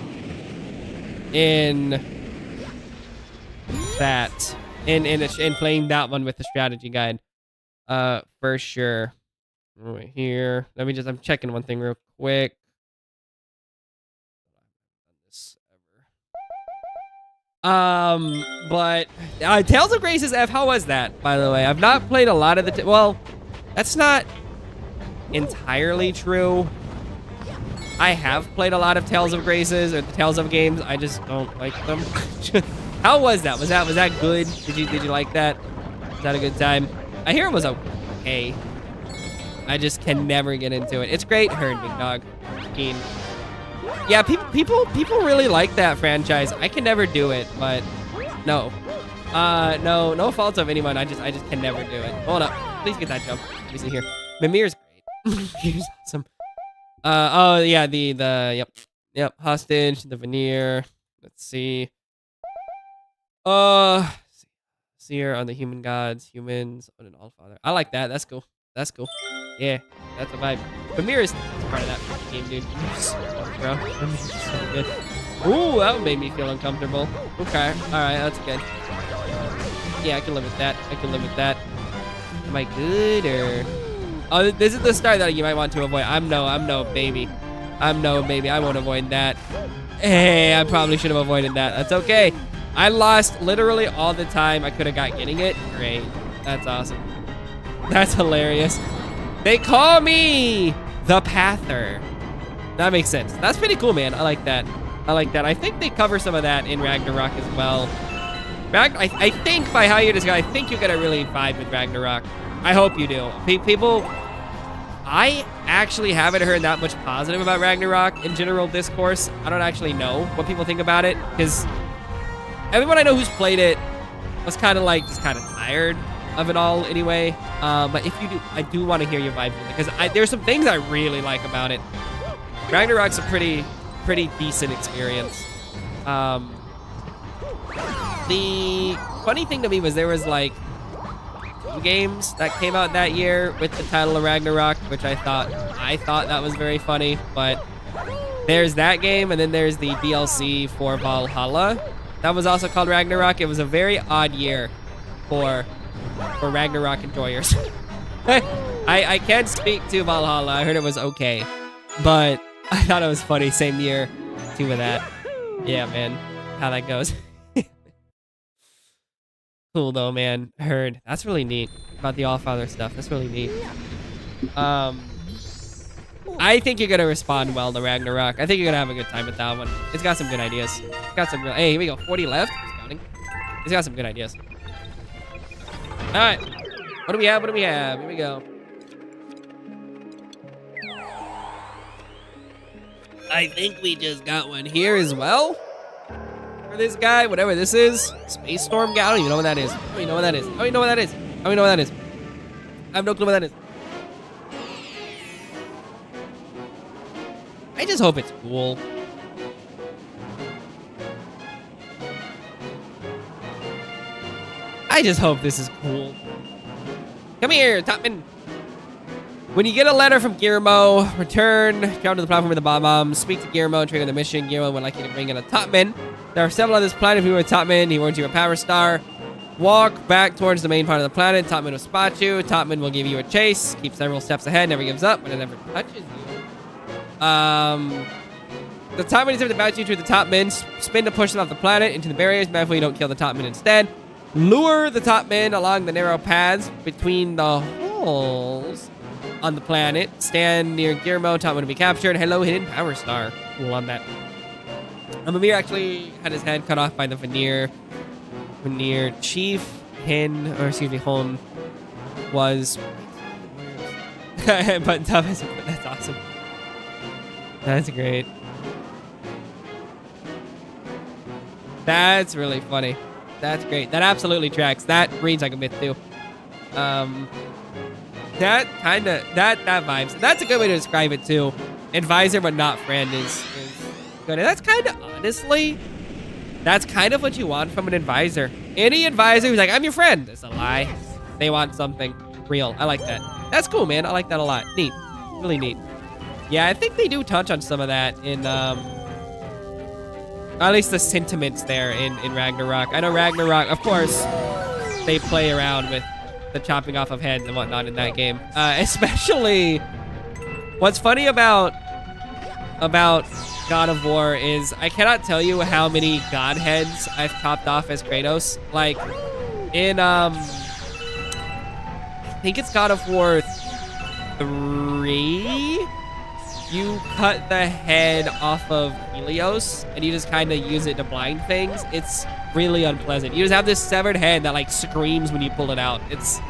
in that. In playing that one with the strategy guide. For sure. Right here. I'm checking one thing real quick. But Tales of Graces F, how was that, by the way? I've not played a lot of the well, that's not entirely true. I have played a lot of Tales of Graces or the Tales of games. I just don't like them. How was that? Was that good? Did you like that? Was that a good time? I hear it was okay. I just can never get into it. It's great, Heard, big dog. Keen. Yeah, people really like that franchise. I can never do it, but no. No fault of anyone. I just can never do it. Hold up. Please get that jump. Let me see here. Mimir's great. Mimir's awesome. Oh yeah, the yep, hostage, the veneer. Let's see. Seer on the human gods, humans on an all-father. I like that. That's cool. That's cool. Yeah, that's a vibe. Vermeer is part of that game, dude. Bro, Vermeer's so good. Ooh, that made me feel uncomfortable. Okay, all right, that's good. Yeah, I can live with that. I can live with that. Am I good or? Oh, this is the start that you might want to avoid. I'm no baby. I'm no baby. I won't avoid that. Hey, I probably should have avoided that. That's okay. I lost literally all the time I could have got getting it. Great. That's awesome. That's hilarious. They call me the Pather. That makes sense. That's pretty cool, man. I like that. I like that. I think they cover some of that in Ragnarok as well. I think by how you describe, I think you get a really vibe with Ragnarok. I hope you do. People, I actually haven't heard that much positive about Ragnarok in general discourse. I don't actually know what people think about it because everyone I know who's played it was kind of like just kind of tired of it all anyway. But if you do, I do want to hear your vibe because there's some things I really like about it. Ragnarok's a pretty decent experience. The funny thing to me was there was like 2 games that came out that year with the title of Ragnarok, which I thought that was very funny. But there's that game, and then there's the DLC for Valhalla that was also called Ragnarok. It was a very odd year for Ragnarok enjoyers. I can't speak to Valhalla. I heard it was okay, but I thought it was funny. Same year, too, with that. Yeah, man, how that goes. Cool though, man. Heard. That's really neat about the Allfather stuff. That's really neat. I think you're gonna respond well to Ragnarok. I think you're gonna have a good time with that one. It's got some good ideas. It's got some real. Hey, here we go. 40 left. Counting. It's got some good ideas. All right. What do we have? What do we have? Here we go. I think we just got one here as well. For this guy, whatever this is. Space Storm guy. I don't even know what that is. I don't even know what that is. I don't even know what that is. I don't even know what that is. I have no clue what that is. I just hope it's cool. I just hope this is cool. Come here, Topman. When you get a letter from Guillermo, return, travel to the platform with the bomb. Speak to Guillermo and trigger the mission. Guillermo would like you to bring in a Topman. There are several on this planet. If you were a Topman, he warns you a power star. Walk back towards the main part of the planet. Topman will spot you. Topman will give you a chase. Keep several steps ahead. Never gives up, but it never touches you. The Topman is about you to the Topman. Spin to push them off the planet into the barriers. Mindful you don't kill the Topman instead. Lure the Topman along the narrow paths between the holes on the planet. Stand near Guillermo. Topman will be captured. Hello, hidden power star. Cool on that. Amir actually had his head cut off by the veneer. Chief Hon was. But that's awesome. That's great. That's really funny. That's great. That absolutely tracks. That reads like a myth too. That kind of that vibes. That's a good way to describe it too. Advisor but not friend is good. And that's kind of honestly, that's kind of what you want from an advisor. Any advisor who's like, I'm your friend, it's a lie. They want something real. I like that. That's cool, man. I like that a lot. Neat. Really neat. Yeah, I think they do touch on some of that in at least the sentiments there in Ragnarok. I know Ragnarok, of course, they play around with the chopping off of heads and whatnot in that game. Especially, what's funny about God of War is I cannot tell you how many god heads I've chopped off as Kratos. Like, in, I think it's God of War 3, you cut the head off of Helios, and you just kind of use it to blind things. It's really unpleasant. You just have this severed head that, like, screams when you pull it out. It's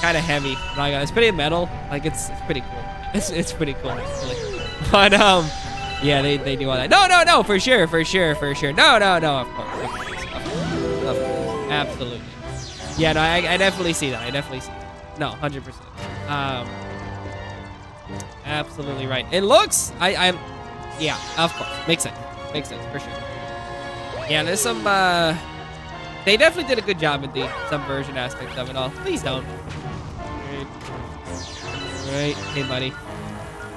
kind of heavy. Like, it's pretty metal. Like, it's pretty cool. It's pretty cool, actually. But, yeah, they do all that. No, for sure. No, of course. Absolutely. Yeah, no, I definitely see that. No, 100%. Absolutely right. It looks, I'm, yeah, of course. Makes sense, for sure. Yeah, there's some, they definitely did a good job with the subversion aspect of it all. Please don't. Alright, hey, buddy.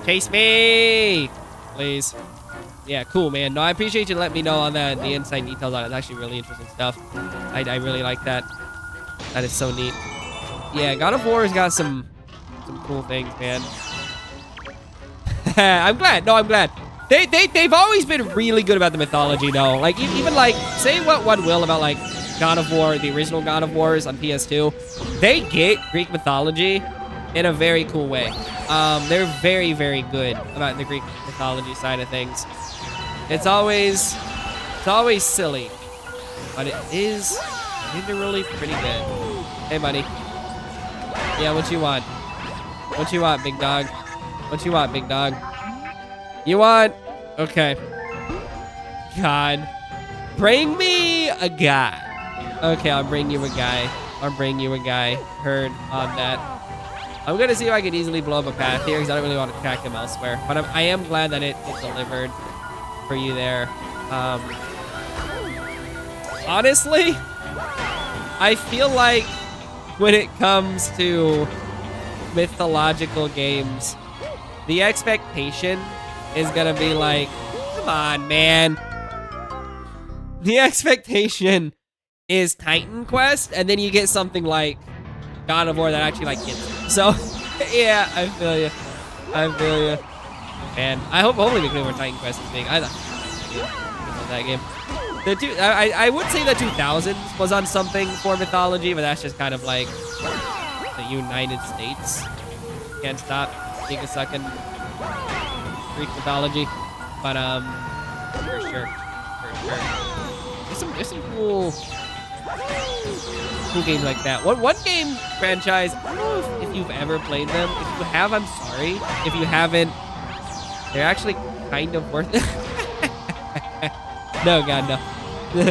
Chase me! Please. Yeah, cool, man. No, I appreciate you letting me know on the inside details on it. It's actually really interesting stuff. I really like that. That is so neat. Yeah, God of War has got some cool things, man. I'm glad. No, I'm glad. They've always been really good about the mythology, though. Like, even, like, say what one will about, like, God of War, the original God of Wars on PS2. They get Greek mythology in a very cool way. They're very, very good about the Greek mythology side of things. It's always silly, but it is really pretty good. Hey, buddy. Yeah, what you want? What you want, big dog? What you want, big dog? You want? Okay. God. Bring me a guy. Okay, I'll bring you a guy. Heard on that. I'm gonna see if I can easily blow up a path here because I don't really want to track him elsewhere. But I am glad that it delivered for you there. Honestly, I feel like when it comes to mythological games, the expectation is gonna be like, come on, man. The expectation is Titan Quest, and then you get something like God of War that actually like gets it. So, yeah, I feel you. Man, hopefully we can do more Titan Quest is big. I love that game. I would say the 2000s was on something for mythology, but that's just kind of like the United States. Can't stop giga-sucking Greek mythology. But, for sure. There's some cool games like that. One game franchise, I don't know if you've ever played them. If you have, I'm sorry. If you haven't, they're actually kind of worth it. No, God, no.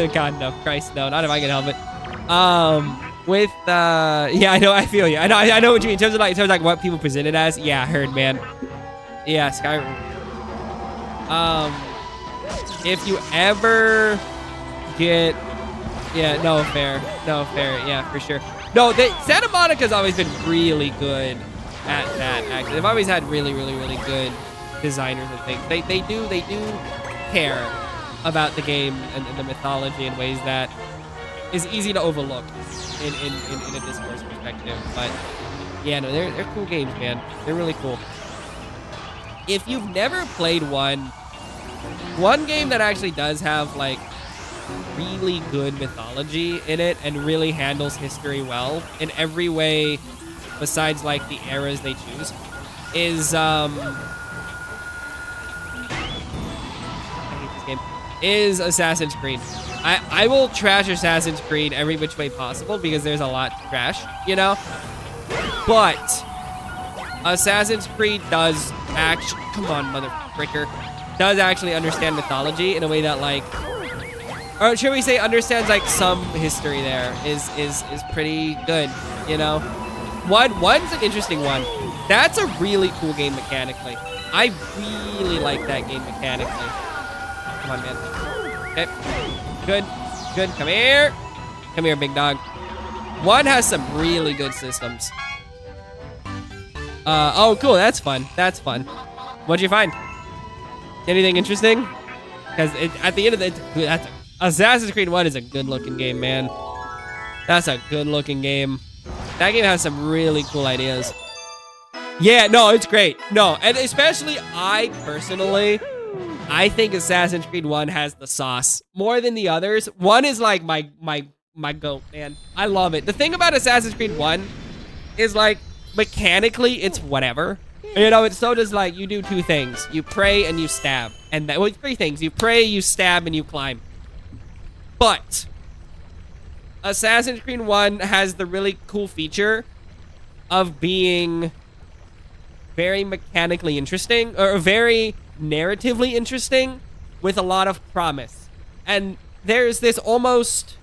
God, no. Christ, no. Not if I can help it. Yeah, I know, I feel you. I know what you mean. In terms of like what people present it as. Yeah, I heard, man. Yeah, Skyrim. If you ever get, yeah, no fair, yeah, for sure. No, Santa Monica's always been really good at that. Actually, they've always had really good designers and things. They do care about the game and the mythology in ways that is easy to overlook in a discourse perspective. But yeah, no, they're cool games, man. They're really cool. If you've never played one game that actually does have like really good mythology in it and really handles history well in every way besides like the eras they choose is I hate this game, is Assassin's Creed. I will trash Assassin's Creed every which way possible because there's a lot to trash, you know? But Assassin's Creed does actually, come on, mother fricker, does actually understand mythology in a way that like, or should we say understands like some history there is pretty good, you know? One's an interesting one. That's a really cool game mechanically. I really like that game mechanically. Come on, man. Okay. Good. Good. Come here. Come here, big dog. One has some really good systems. Oh, cool. That's fun. That's fun. What'd you find? Anything interesting? Because at the end of the... Assassin's Creed 1 is a good-looking game, man. That's a good-looking game. That game has some really cool ideas. Yeah, no, it's great. No, and especially I think Assassin's Creed 1 has the sauce more than the others. 1 is like my goat, man. I love it. The thing about Assassin's Creed 1 is like mechanically it's whatever. You know, it's so just like you do 2 things. You pray and you stab. And that, well, 3 things. You pray, you stab, and you climb. But Assassin's Creed 1 has the really cool feature of being very mechanically interesting, or very narratively interesting, with a lot of promise. And there's this almost,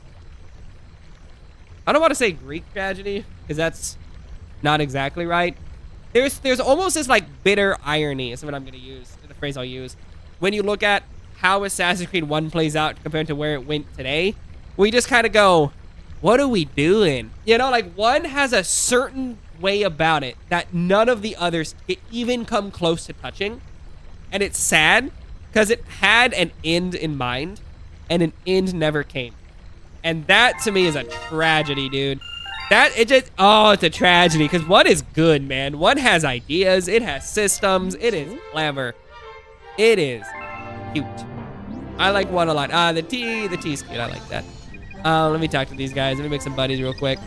I don't want to say Greek tragedy, because that's not exactly right. There's almost this like bitter irony, is what I'm going to use, the phrase I'll use, when you look at how Assassin's Creed 1 plays out compared to where it went today. We just kind of go, what are we doing? You know, like 1 has a certain way about it that none of the others even come close to touching. And it's sad because it had an end in mind and an end never came. And that to me is a tragedy, dude. It's a tragedy because 1 is good, man. 1 has ideas, it has systems, it is clever. It is cute. I like 1 a lot. The T's cute, I like that. Let me talk to these guys. Let me make some buddies real quick.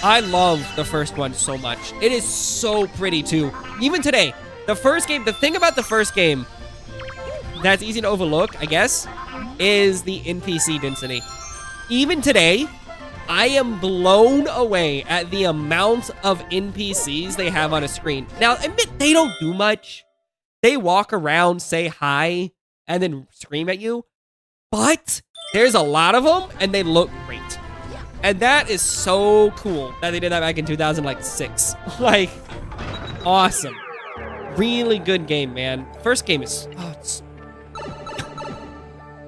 I love the first one so much. It is so pretty too. Even today, the first game, the thing about the first game that's easy to overlook, I guess, is the NPC density. Even today, I am blown away at the amount of NPCs they have on a screen. Now, admit they don't do much. They walk around, say hi, and then scream at you. But there's a lot of them, and they look great. And that is so cool that they did that back in 2006. Like, awesome. Really good game, man. First game is... Oh, it's...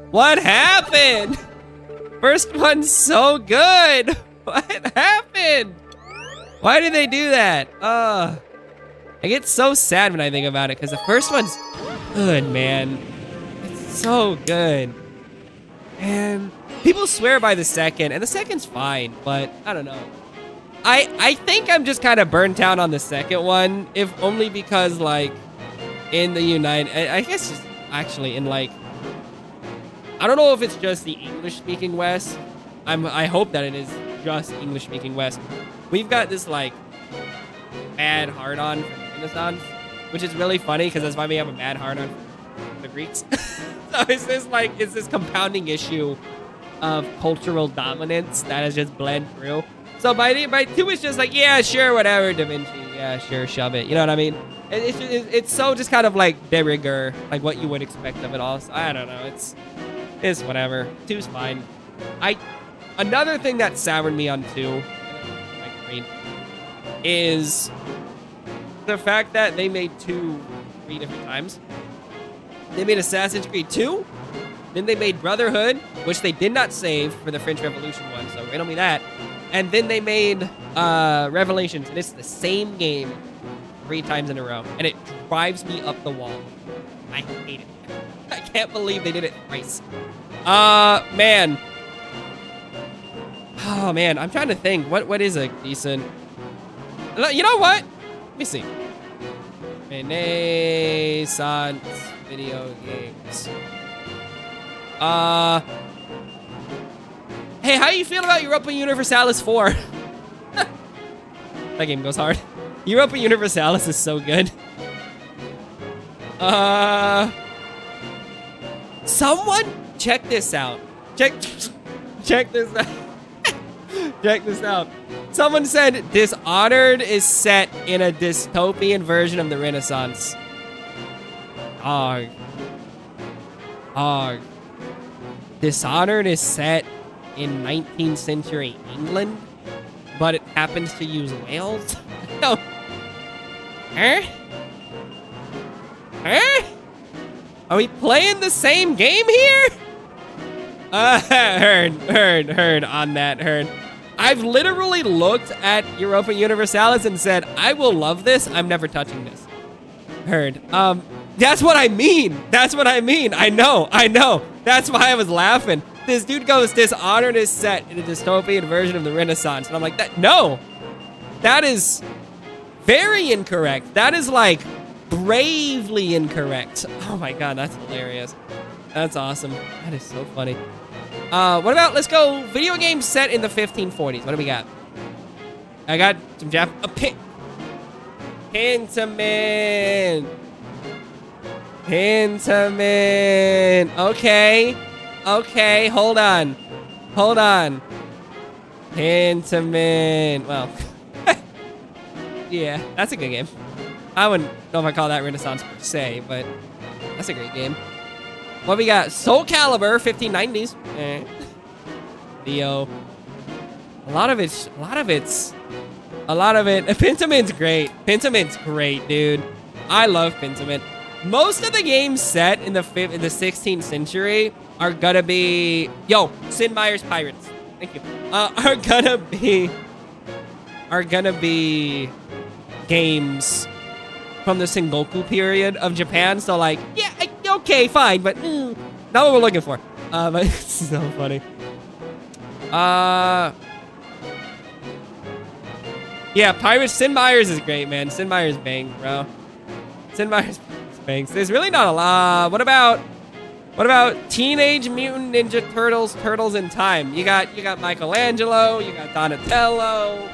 What happened? First one's so good. What happened? Why did they do that? I get so sad when I think about it because the first one's good, man. It's so good. And people swear by the second, and the second's fine, but I don't know. I think I'm just kind of burnt out on the second one, if only because, like, in the I guess just actually in, like, I don't know if it's just the English-speaking West. I hope that it is just English-speaking West. We've got this, like, bad hard-on for Renaissance, which is really funny because that's why we have a bad hard-on for the Greeks. So it's this compounding issue of cultural dominance that has just bled through. So by 2 it's just like, yeah, sure, whatever, Da Vinci. Yeah, sure, shove it. You know what I mean? It's so just kind of like de rigueur, like what you would expect of it all. So I don't know. It's whatever. 2's fine. Another thing that soured me on 2 is the fact that they made 2 3 different times. They made Assassin's Creed 2, then they made Brotherhood, which they did not save for the French Revolution one, so riddle me that. And then they made Revelations, and it's the same game 3 times in a row, and it drives me up the wall. I hate it. I can't believe they did it twice. Man. Oh, man, I'm trying to think. What is a decent... You know what? Let me see. Renaissance video games. Hey, how you feel about Europa Universalis 4? That game goes hard. Europa Universalis is so good. Someone check this out. Check this out. Check this out. Someone said Dishonored is set in a dystopian version of the Renaissance. Arg. Dishonored is set in 19th century England? but it happens to use whales? No. Huh? Huh? Are we playing the same game here? Heard on that, heard. I've literally looked at Europa Universalis and said, I will love this. I'm never touching this. Heard. That's what I mean. That's what I mean. I know. That's why I was laughing. This dude goes, Dishonored is set in a dystopian version of the Renaissance. And I'm like, no. That is very incorrect. That is like bravely incorrect. Oh my God, that's hilarious. That's awesome. That is so funny. What about, let's go, video games set in the 1540s. What do we got? I got some Pentiment. Okay, hold on. Pentiment. Well, yeah, that's a good game. I wouldn't know if I call that Renaissance per se, but that's a great game. What we got? Soul Calibur, 1590s. Theo. A lot of it. Pentiment's great. Pentiment's great, dude. I love Pentiment. Most of the games set in the 16th century are gonna be, Sid Meier's Pirates. Thank you. Are gonna be games from the Sengoku period of Japan. So like, yeah, okay, fine, but not what we're looking for. But it's so funny. Yeah, Pirates. Sid Meier's is great, man. Sid Meier's bangs, bro. Sid Meier's bangs. There's really not a lot. What about Teenage Mutant Ninja Turtles? Turtles in Time. You got Michelangelo. You got Donatello.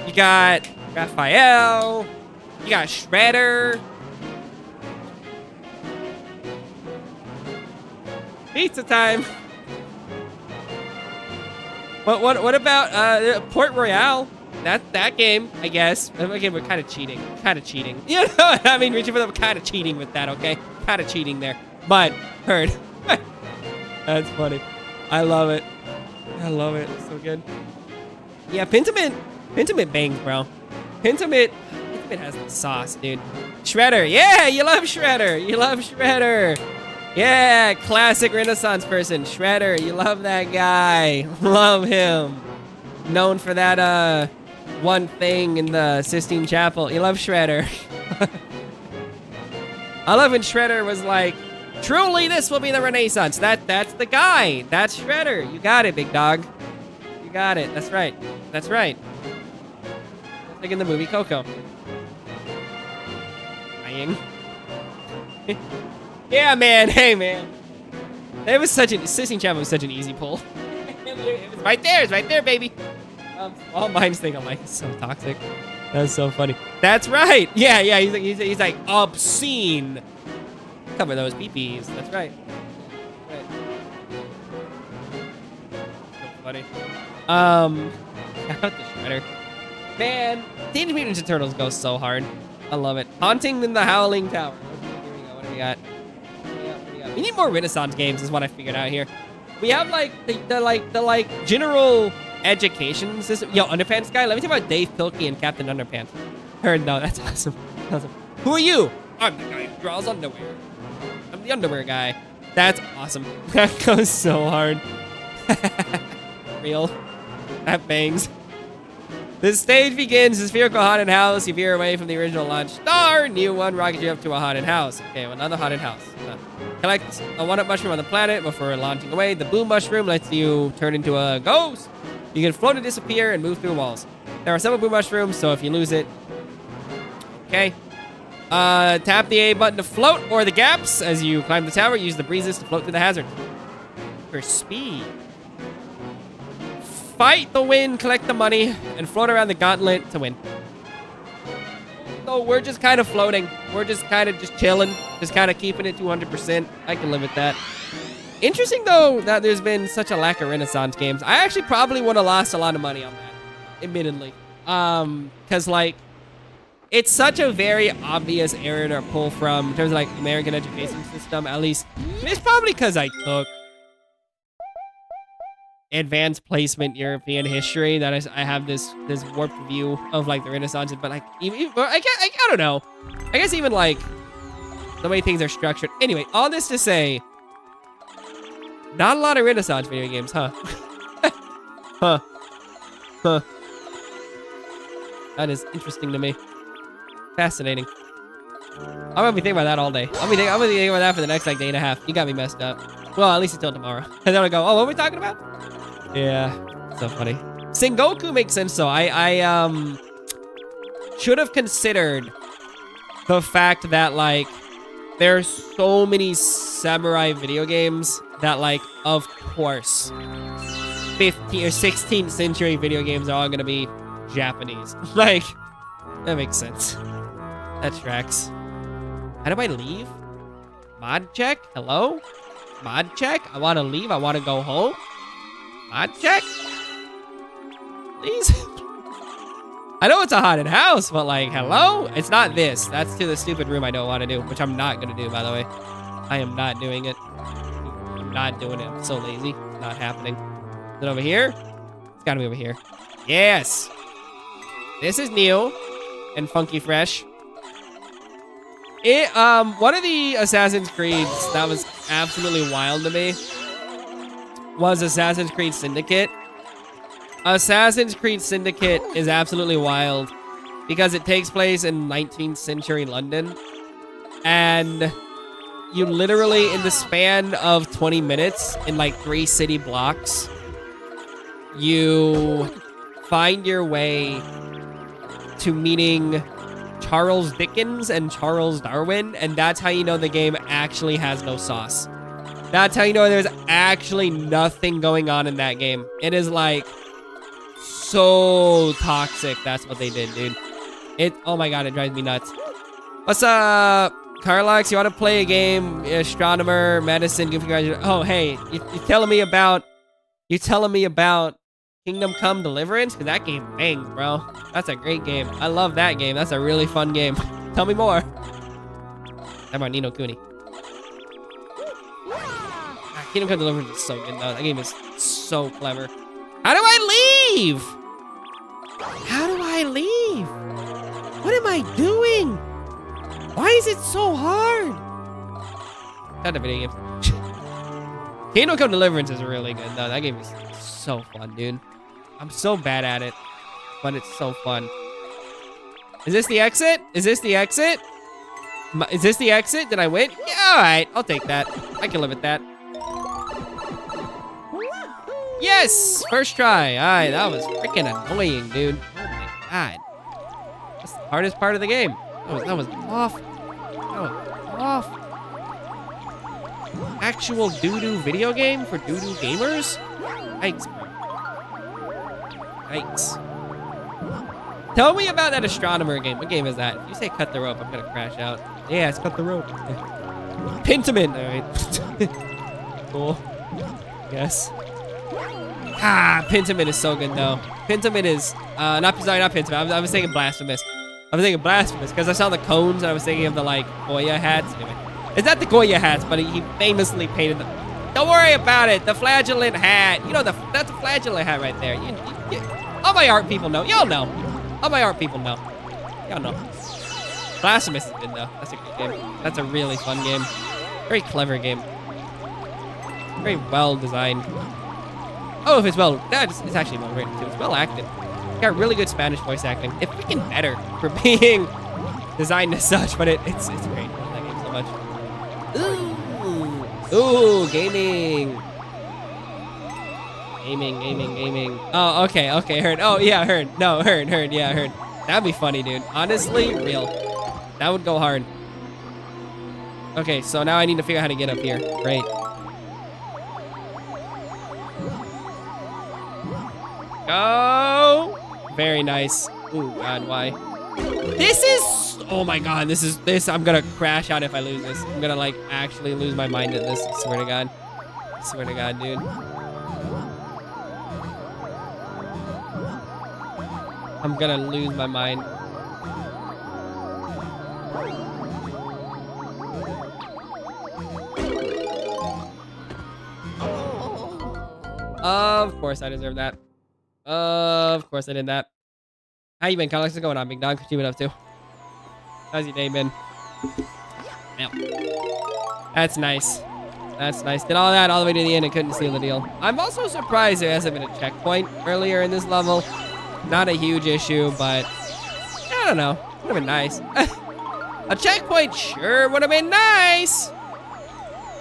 You got Raphael. You got Shredder. Pizza time. What about Port Royale? That game, I guess. Okay, we're kind of cheating. You know what I mean? Reaching for them, kind of cheating with that, okay? Kind of cheating there. But, heard. That's funny. I love it. It's so good. Yeah, Pentiment bangs, bro. Pentiment has the sauce, dude. Shredder. Yeah, you love Shredder. Yeah, classic Renaissance person. Shredder, you love that guy. Love him. Known for that, one thing in the Sistine Chapel. You love Shredder. I love when Shredder was like, truly this will be the Renaissance. That's the guy. That's Shredder. You got it, big dog. You got it. That's right. Like in the movie Coco. Dying. Yeah, man. Hey, man. Sistine Chapel was such an easy pull. It was right there. It's right there, baby. All minds think I'm like, it's so toxic. That's so funny. That's right. Yeah. He's like obscene. Cover those peepees. That's right. So funny. Shout out to Shredder. Man, Teenage Mutant Ninja Turtles goes so hard. I love it. Haunting in the Howling Tower. Here we go. What do we got? We need more Renaissance games is what I figured out here. We have like the general education system. Yo, Underpants guy, let me talk about Dave Pilkey and Captain Underpants. Heard, no, that's awesome. Who are you? I'm the guy who draws underwear. I'm the underwear guy. That's awesome. That goes so hard. Real. That bangs. The stage begins. The spherical haunted house. You veer away from the original launch star. New one rockets you up to a haunted house. Okay, well, another haunted house. Collect a one-up mushroom on the planet before launching away. The boom mushroom lets you turn into a ghost. You can float and disappear and move through walls. There are several boom mushrooms, so if you lose it... Okay. Tap the A button to float or the gaps. As you climb the tower, use the breezes to float through the hazard. For speed. Fight the wind, collect the money, and float around the gauntlet to win. So we're just kind of floating. We're just kind of just chilling. Just kind of keeping it 200%. I can live with that. Interesting, though, that there's been such a lack of Renaissance games. I actually probably would have lost a lot of money on that, admittedly. Because, like, it's such a very obvious area to pull from in terms of, like, American education system, at least. It's probably because I took advanced placement European history that I have this warped view of like the Renaissance, but like even I don't know. I guess even like the way things are structured. Anyway, all this to say, not a lot of Renaissance video games, huh? Huh. That is interesting to me. Fascinating. I'm gonna be thinking about that all day. I'm gonna be thinking about that for the next like day and a half. You got me messed up. Well, at least until tomorrow. And then I go, oh, what are we talking about? Yeah, so funny. Sengoku makes sense though. I should have considered the fact that like there's so many samurai video games that like, of course, 15th or 16th century video games are all gonna be Japanese. Like, that makes sense. That tracks. How do I leave? Mod check? Hello? Mod check? I want to leave. I want to go home. Mod check? Please? I know it's a haunted house, but like, hello? It's not this. That's to the stupid room I don't want to do, which I'm not going to do, by the way. I am not doing it. I'm not doing it. I'm so lazy. It's not happening. Is it over here? It's got to be over here. Yes. This is new and funky fresh. One of the Assassin's Creeds that was absolutely wild to me was Assassin's Creed Syndicate. Assassin's Creed Syndicate is absolutely wild because it takes place in 19th century London. And you literally, in the span of 20 minutes, in like 3 city blocks, you find your way to meeting Charles Dickens and Charles Darwin, and that's how you know the game actually has no sauce. That's how you know there's actually nothing going on in that game. It is like so toxic. That's what they did, dude. Oh my god, it drives me nuts. What's up, Carlox? You want to play a game? Astronomer, medicine, goofy guys. Oh, hey, you telling me about Kingdom Come Deliverance? Because that game bangs, bro. That's a great game. I love that game. That's a really fun game. Tell me more. How about Ni no Kuni? Kingdom Come Deliverance is so good, though. That game is so clever. How do I leave? How do I leave? What am I doing? Why is it so hard? Not a video game. Kingdom Come Deliverance is really good, though. That game is so fun, dude. I'm so bad at it, but it's so fun. Is this the exit? Is this the exit? Is this the exit? Did I win? Yeah, all right. I'll take that. I can live with that. Yes! First try. All right, that was freaking annoying, dude. Oh my god. That's the hardest part of the game. That was awful. That was awful. Actual doo-doo video game for doo-doo gamers? Yikes, bro. Yikes. Tell me about that astronomer game. What game is that? If you say cut the rope, I'm gonna crash out. Yeah, it's cut the rope. Pentiment. All right. Cool. Yes. Ah, Pentiment is so good though. Pentiment is not Pentiment. I was thinking Blasphemous. I was thinking Blasphemous because I saw the cones and I was thinking of the like Goya hats. Anyway, it's not the Goya hats, but he famously painted them. Don't worry about it. The flagellant hat. You know that's a flagellant hat right there. All my art people know. Y'all know. All my art people know. Y'all know. Blasphemous is good though. That's a good game. That's a really fun game. Very clever game. Very well designed. Oh, if it's well, it's actually well written too. It's well acted. It's got really good Spanish voice acting. It's freaking better for being designed as such, but it's great. I love that game so much. Ooh, gaming. Gaming. Oh, okay, heard. Oh, yeah, heard. No, heard, yeah, heard. That'd be funny, dude. Honestly, real. That would go hard. Okay, so now I need to figure out how to get up here. Great. Go! Very nice. Ooh, God, why? This is... Oh, my God. This. I'm gonna crash out if I lose this. I'm gonna, like, actually lose my mind at this. I swear to God. I swear to God, dude. I'm gonna lose my mind. Of course I deserve that. Of course I did that. How you been, Kyle? What's going on, big dog? What you been up to? How's your day been? That's nice. That's nice. Did all that all the way to the end and couldn't seal the deal. I'm also surprised there hasn't been a checkpoint earlier in this level. Not a huge issue, but I don't know. Would have been nice. A checkpoint sure would have been nice.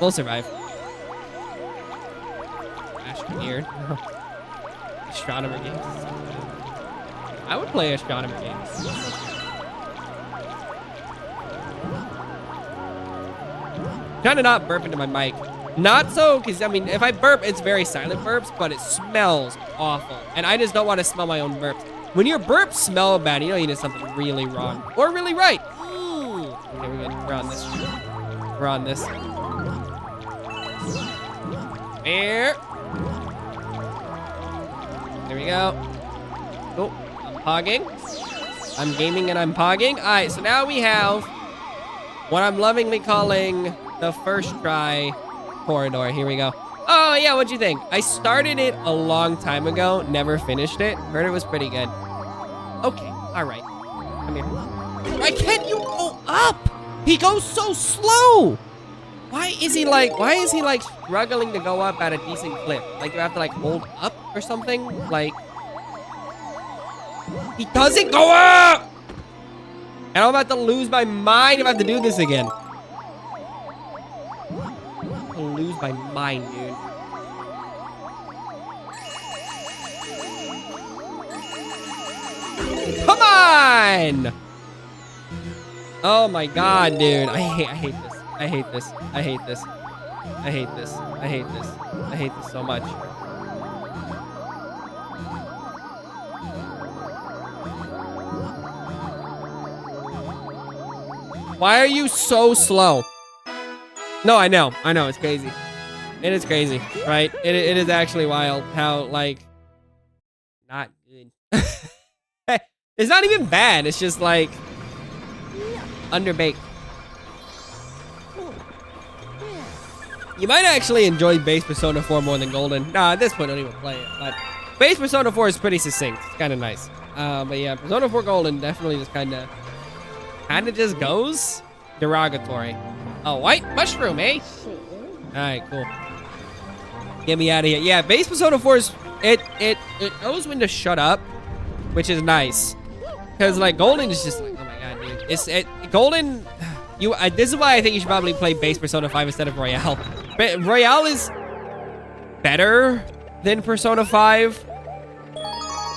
We'll survive. Weird. Astronomer games. I would play astronomer games. Trying to not burp into my mic. Not so, because I mean, if I burp, it's very silent burps, but it smells awful. And I just don't want to smell my own burps. When your burps smell bad, you know you did something really wrong. Or really right. Okay, we're good. We're on this. We're on this. There. There we go. Oh, I'm pogging. I'm gaming and I'm pogging. All right, so now we have what I'm lovingly calling the first try corridor. Here we go. Oh, yeah, what'd you think? I started it a long time ago, never finished it. Heard it was pretty good. Okay, all right. Come here. Why can't you go up? He goes so slow. Why is he like struggling to go up at a decent clip? Like, do I have to like hold up or something? Like, he doesn't go up! And I'm about to lose my mind if I have to do this again. I'm gonna lose my mind, dude. Come on! Oh my god, dude. I hate this. I hate this. I hate this. I hate this. I hate this. I hate this so much. Why are you so slow? No, I know. I know. It's crazy. It is crazy, right? It is actually wild how, like, not good. It's not even bad. It's just, like, underbaked. You might actually enjoy base Persona 4 more than Golden. Nah, at this point, don't even play it. But base Persona 4 is pretty succinct. It's kind of nice. But yeah, Persona 4 Golden definitely just kind of just goes derogatory. A white mushroom, eh? All right, cool. Get me out of here. Yeah, base Persona 4 is it knows when to shut up, which is nice. Because like Golden is just like, oh my god, dude. Golden. This is why I think you should probably play base Persona 5 instead of Royale. But Royale is better than Persona 5,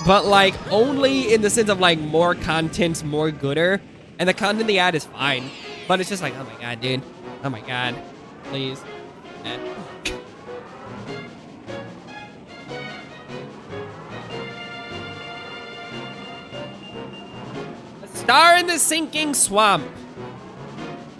but like only in the sense of like more content's more gooder, and the content they add is fine. But it's just like, oh my god, dude. Oh my god, please. A star in the sinking swamp.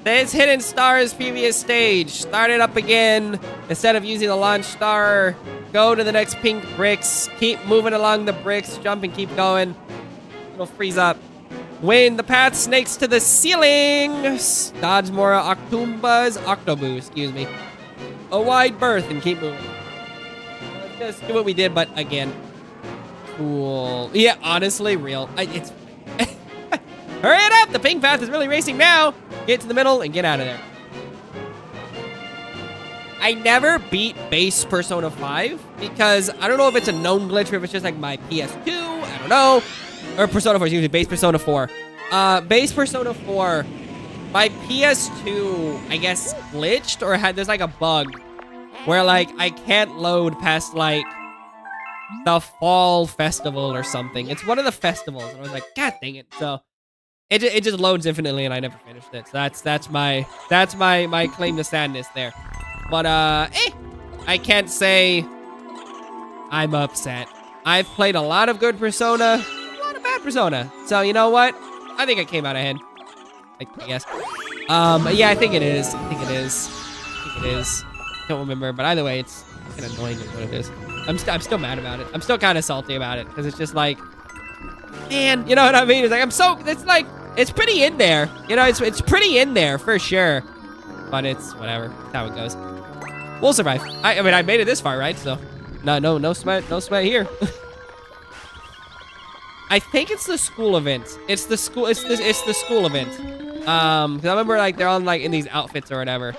This hidden star's previous stage. Start it up again. Instead of using the launch star, go to the next pink bricks. Keep moving along the bricks. Jump and keep going. It'll freeze up. When the path snakes to the ceiling, dodge more octobus, excuse me. A wide berth and keep moving. Let's just do what we did, but again. Cool. Yeah, honestly, real. It's... Hurry it up! The pink path is really racing now! Get to the middle and get out of there. I never beat base Persona 5 because I don't know if it's a known glitch or if it's just like my PS2. I don't know. Or Persona 4, excuse me, base Persona 4. Base Persona 4, my PS2, I guess, glitched or there's like a bug where like I can't load past like the fall festival or something. It's one of the festivals. And I was like, god dang it. So it just loads infinitely, and I never finished it. So that's my claim to sadness there. But I can't say I'm upset. I've played a lot of good Persona, a lot of bad Persona. So you know what? I think I came out ahead. I guess. Yeah, I think it is. I think it is. Don't remember, but either way, it's kind of annoying what it is. I'm still mad about it. I'm still kind of salty about it because it's just like, man, you know what I mean? It's like it's pretty in there. You know, it's pretty in there for sure. But it's whatever. That's how it goes. We'll survive. I mean, I made it this far, right? So No sweat here. I think it's the school event. It's the school event. 'Cause I remember like they're on like in these outfits or whatever.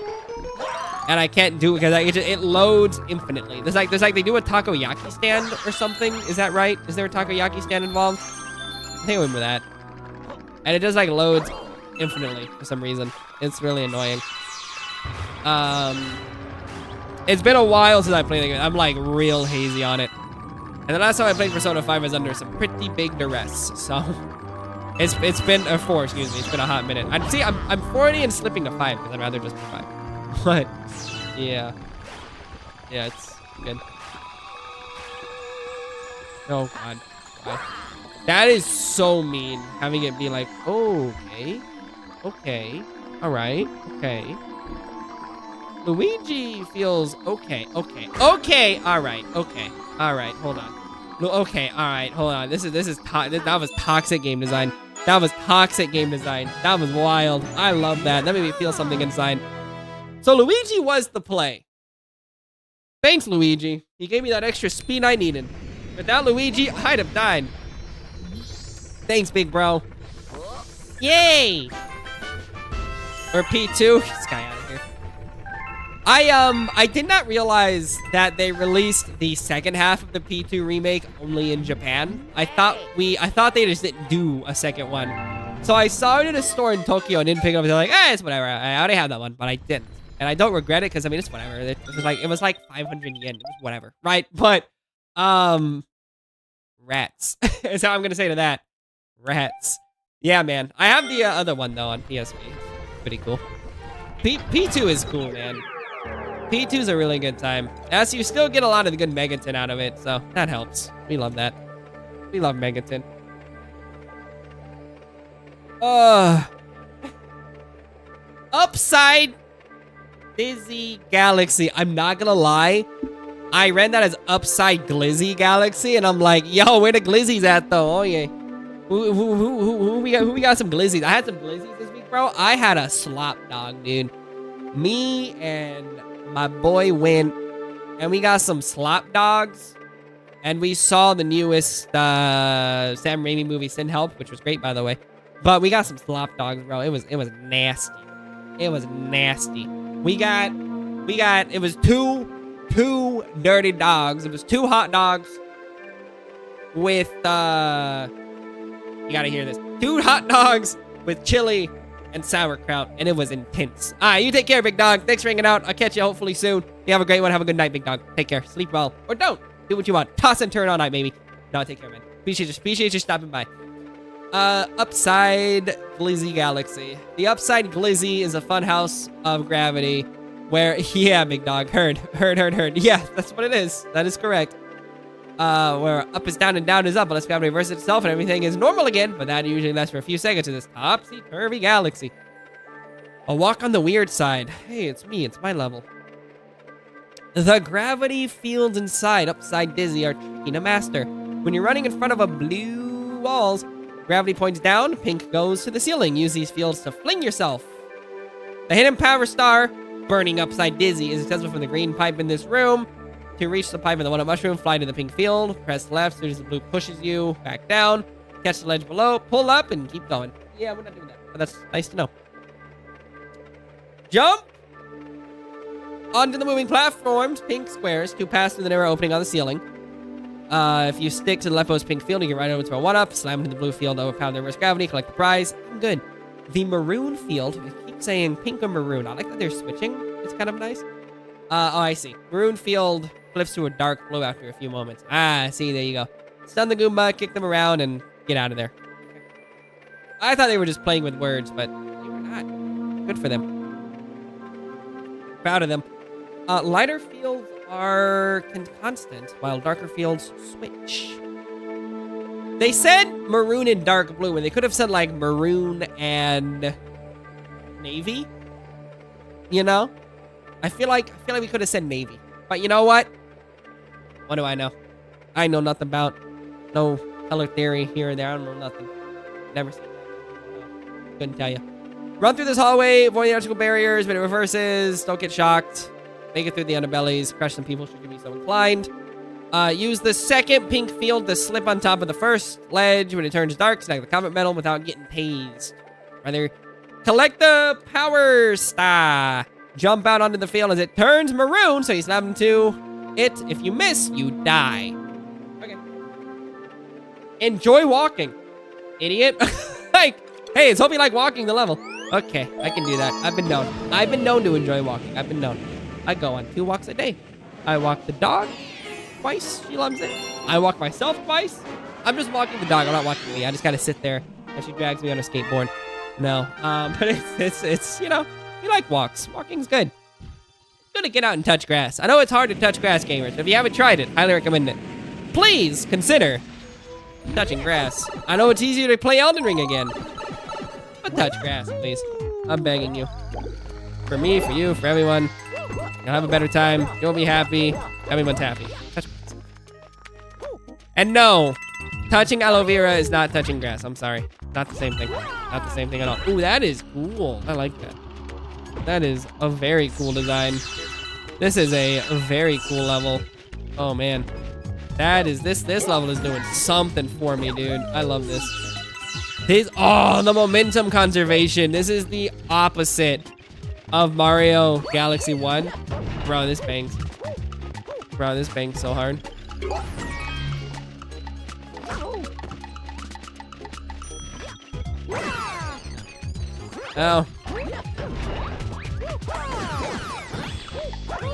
And I can't do it because it loads infinitely. There's like they do a takoyaki stand or something. Is that right? Is there a takoyaki stand involved? I think I remember that. And it just like loads infinitely for some reason. It's really annoying. It's been a while since I played the game. I'm like real hazy on it. And the last time I played Persona 5 was under some pretty big duress. So it's been 4, excuse me. It's been a hot minute. I'm 40 and slipping to 5 because I'd rather just be 5. But yeah, it's good. Oh god, why? That is so mean. Having it be like, oh, okay, all right, okay. Luigi feels okay, all right, hold on. Okay, all right, hold on. That was toxic game design. That was wild. I love that. That made me feel something inside. So Luigi was the play. Thanks, Luigi. He gave me that extra speed I needed. Without Luigi, I'd have died. Thanks, big bro. Yay! Or P2. Get this guy out of here. I did not realize that they released the second half of the P2 remake only in Japan. I thought they just didn't do a second one. So I saw it in a store in Tokyo and didn't pick it up. They're like, it's whatever. I already have that one, but I didn't. And I don't regret it because I mean it's whatever. It was like 500 yen. It was whatever, right? But rats. Is how I'm gonna say to that. Rats. Yeah, man. I have the other one though on PSP. It's pretty cool. P2 is cool, man. P2 is a really good time. As you still get a lot of the good Megaton out of it, so that helps. We love that. We love Megaton. Upside Dizzy Galaxy. I'm not gonna lie. I read that as Upside Glizzy Galaxy, and I'm like, yo, where the glizzies at though? Oh yeah. Who we got some glizzies? I had some glizzies this week, bro. I had a slop dog, dude. Me and my boy went, and we got some slop dogs, and we saw the newest Sam Raimi movie, Sin Help, which was great, by the way. But we got some slop dogs, bro. It was nasty. It was nasty. It was two dirty dogs. It was 2 hot dogs with you gotta hear this. 2 hot dogs with chili and sauerkraut, and it was intense. All right, you take care, big dog. Thanks for hanging out. I'll catch you hopefully soon. You have a great one. Have a good night, big dog. Take care. Sleep well, or don't. Do what you want. Toss and turn all night, baby. No, take care, man. Appreciate you stopping by. Upside Glizzy Galaxy. The Upside Glizzy is a fun house of gravity where, yeah, big dog. Heard. Yeah, that's what it is. That is correct. Where up is down and down is up unless gravity reverses itself and everything is normal again, but that usually lasts for a few seconds in this topsy-turvy galaxy. A walk on the weird side. Hey, it's me. It's my level. The gravity fields inside Upside Dizzy are tricky to master. When you're running in front of a blue walls, gravity points down, pink goes to the ceiling. Use these fields to fling yourself. The hidden power star, burning Upside Dizzy, is accessible from the green pipe in this room. To reach the pipe in the one-up mushroom, fly to the pink field, press left, as soon as the blue pushes you, back down, catch the ledge below, pull up, and keep going. Yeah, we're not doing that, but that's nice to know. Jump onto the moving platforms, pink squares, to pass through the narrow opening on the ceiling. If you stick to the leftmost pink field, you get right over to a 1-up, slam into the blue field, overpower the reverse gravity, collect the prize. I'm good. The maroon field, we keep saying pink or maroon. I like that they're switching. It's kind of nice. Oh, I see. Maroon field flips to a dark blue after a few moments. Ah, see, there you go. Stun the Goomba, kick them around, and get out of there. I thought they were just playing with words, but they were not. Good for them. Proud of them. Lighter fields are constant, while darker fields switch. They said maroon and dark blue, and they could have said, like, maroon and navy. You know? I feel like we could have said navy. But you know what? What do I know? I know nothing about no color theory here or there. I don't know nothing. Never seen that. Couldn't tell you. Run through this hallway, avoid the electrical barriers, but it reverses. Don't get shocked. Make it through the underbellies. Crush some people should you be so inclined. Use the second pink field to slip on top of the first ledge when it turns dark. Snag the comet medal without getting tased. Rather, collect the power star. Jump out onto the field as it turns maroon, so you snap into it. If you miss, you die. Okay. Enjoy walking, idiot. Like, hey, it's hope you like walking the level. Okay, I can do that. I've been known. I've been known to enjoy walking. I've been known. I go on 2 walks a day. I walk the dog twice. She loves it. I walk myself twice. I'm just walking the dog. I'm not walking me. I just gotta sit there and she drags me on a skateboard. No, but it's you know, you like walks. Walking's good. Good to get out and touch grass. I know it's hard to touch grass, gamers. If you haven't tried it, highly recommend it. Please consider touching grass. I know it's easier to play Elden Ring again, but touch grass, please. I'm begging you. For me, for you, for everyone. You'll have a better time. You'll be happy. Everyone's happy. Touch grass. And no, touching aloe vera is not touching grass. I'm sorry. Not the same thing. Not the same thing at all. Ooh, that is cool. I like that. That is a very cool design. This is a very cool level. Oh, man. That is, this level is doing something for me, dude. I love this. Oh, the momentum conservation. This is the opposite of Mario Galaxy 1. Bro, this bangs. Bro, this bangs so hard. Oh.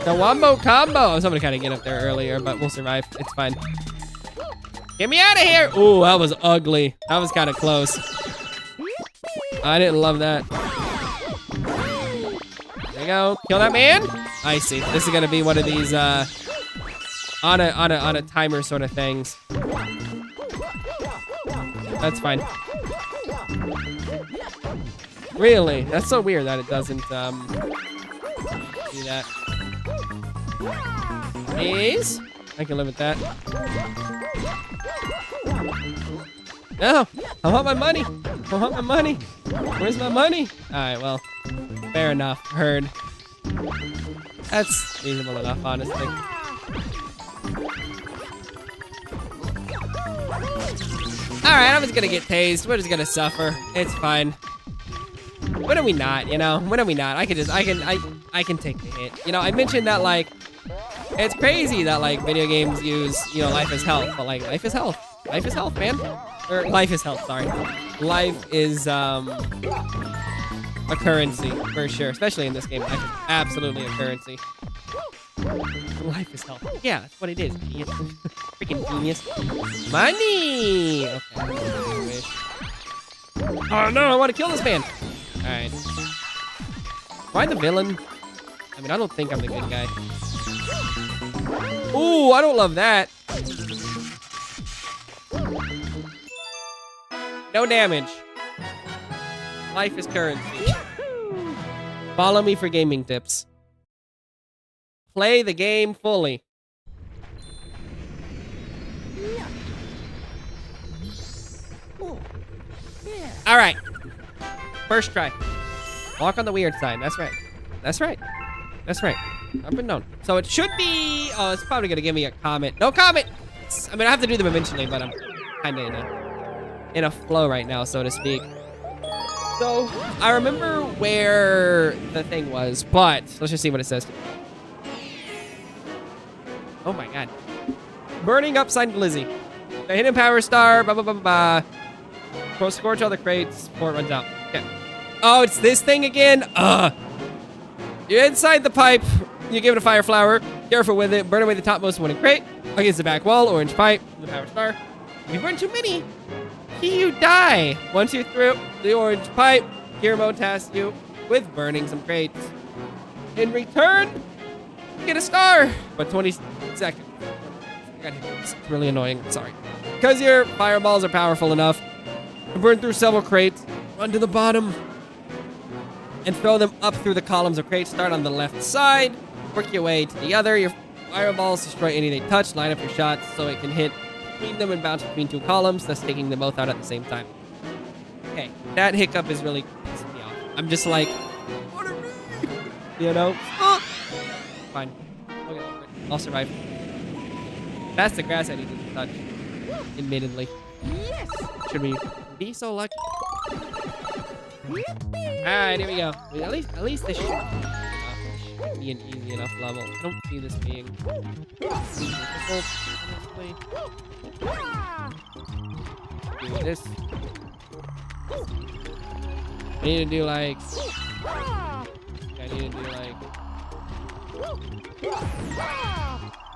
The wombo combo. I was hoping to kind of get up there earlier, but we'll survive. It's fine. Get me out of here. Ooh, that was ugly. That was kind of close. I didn't love that. There you go. Kill that man. I see. This is gonna be one of these on a timer sort of things. That's fine. Really? That's so weird that it doesn't do that. Please? I can live with that. No, I want my money. I want my money. Where's my money? All right, well, fair enough. Heard. That's reasonable enough, honestly. All right, I'm just gonna get tased. We're just gonna suffer. It's fine. When are we not? You know, when are we not? I can take the hit. You know, I mentioned that like, it's crazy that like video games use, you know, life is health, but like life is health. Life is health, man. Or life is health, sorry. Life is a currency for sure, especially in this game. Life is absolutely a currency. Life is health. Yeah, that's what it is. Freaking genius. Money. Okay. Oh no, I want to kill this man. All right. Am I the villain? I mean, I don't think I'm the good guy. Ooh, I don't love that. No damage. Life is currency. Follow me for gaming tips. Play the game fully. All right. First try. Walk on the weird side. That's right. That's right. That's right. I've been known. So it should be... Oh, it's probably going to give me a comment. No comment! I mean, I have to do them eventually, but I'm kind of in a flow right now, so to speak. So, I remember where the thing was, but let's just see what it says. Oh my god. Burning up signed Lizzie. The hidden power star, blah, blah, blah, blah, blah. Scorch all the crates before it runs out. Okay. Oh, it's this thing again? You're inside the pipe. You give it a fire flower. Careful with it. Burn away the topmost one in crate. Against the back wall, orange pipe, the power star. If you burn too many, you die. Once you're through the orange pipe, Hero Mode tasks you with burning some crates. In return, you get a star. But 20 seconds. It's really annoying. Sorry. Because your fireballs are powerful enough to burn through several crates, run to the bottom, and throw them up through the columns of crates. Start on the left side, work your way to the other. Your fireballs destroy any they touch. Line up your shots so it can hit between them and bounce between two columns, thus taking them both out at the same time. Okay, that hiccup is really pissing me off. I'm just like, you know? Oh. Fine. Okay, I'll survive. That's the grass I needed to touch. Admittedly. Yes. Should we be so lucky? Alright, here we go. At least this should be enough. This should be an easy enough level. I don't see this being difficult, honestly. Do this. I need to do like. I need to do like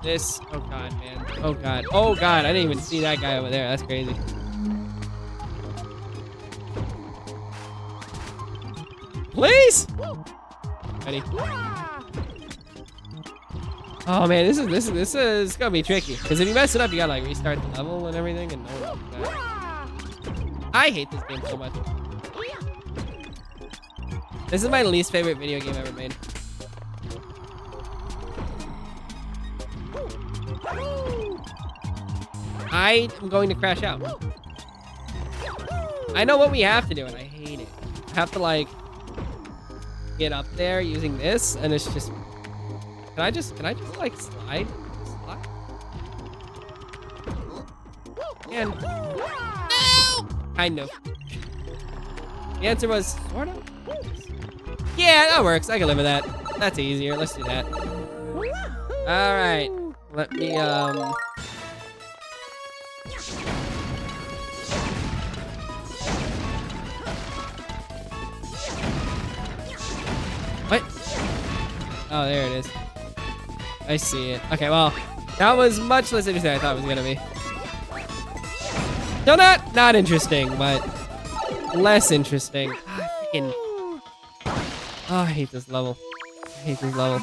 this. Oh god, man. Oh god. Oh god. I didn't even see that guy over there. That's crazy. Please. Ready? Oh man, this is gonna be tricky. Because if you mess it up, you gotta like restart the level and everything, and no one does that. I hate this game so much. This is my least favorite video game ever made. I am going to crash out. I know what we have to do, and I hate it. I have to like get up there using this, and it's just. Can I just like slide? Slide? And no! Kind of. The answer was sort of. Yeah, that works. I can live with that. That's easier. Let's do that. All right. Let me What? Oh, there it is. I see it. Okay, well, that was much less interesting than I thought it was gonna be. No, not interesting, but less interesting. Ah, freaking. Oh, I hate this level. I hate this level.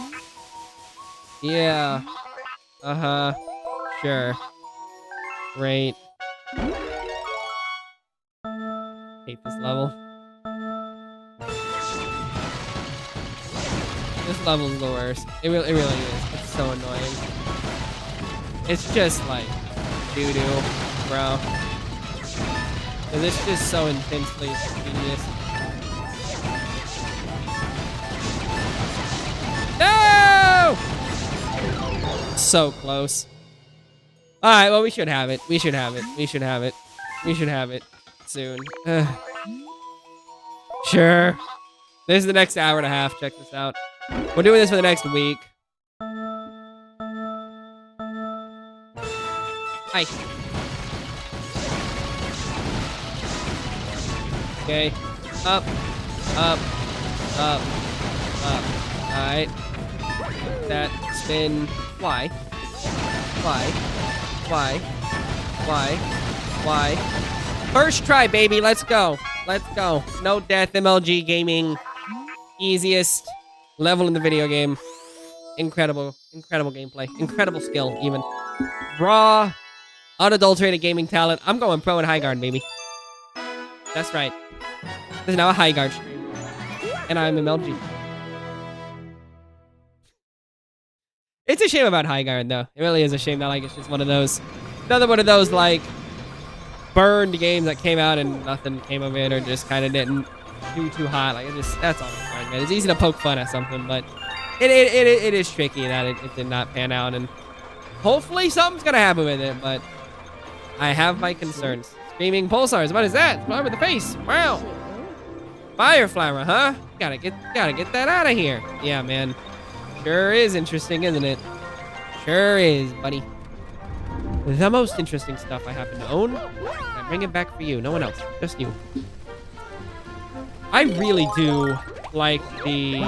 Yeah. Uh-huh. Sure. Great. Hate this level. This level is the worst. It really is. It's so annoying. It's just like doo-doo, bro. And it's just so intensely tedious. No! So close. Alright, well, we should have it. We should have it. We should have it. We should have it soon. Sure. This is the next hour and a half. Check this out. We're doing this for the next week. Hi. Okay. Up. Up. Up. Up. Alright. That. Spin. Why? Why? Why? Why? Why? First try, baby. Let's go. Let's go. No death, MLG gaming. Easiest level in the video game. Incredible. Incredible gameplay. Incredible skill, even. Raw, unadulterated gaming talent. I'm going pro and high guard, baby. That's right. This is now a high guard stream. And I'm MLG. It's a shame about high guard, though. It really is a shame that, like, it's just one of those... Another one of those, like, burned games that came out and nothing came of it, or just kind of didn't do too hot. Like, it just... That's all it's fine, man. It's easy to poke fun at something, but... It is tricky that it did not pan out, and... Hopefully something's gonna happen with it, but... I have my concerns. Screaming pulsars, what is that? Flower with the face. Wow. Fire flower, huh? Gotta get that out of here. Yeah, man. Sure is interesting, isn't it? Sure is, buddy. The most interesting stuff I happen to own. I bring it back for you. No one else. Just you. I really do like the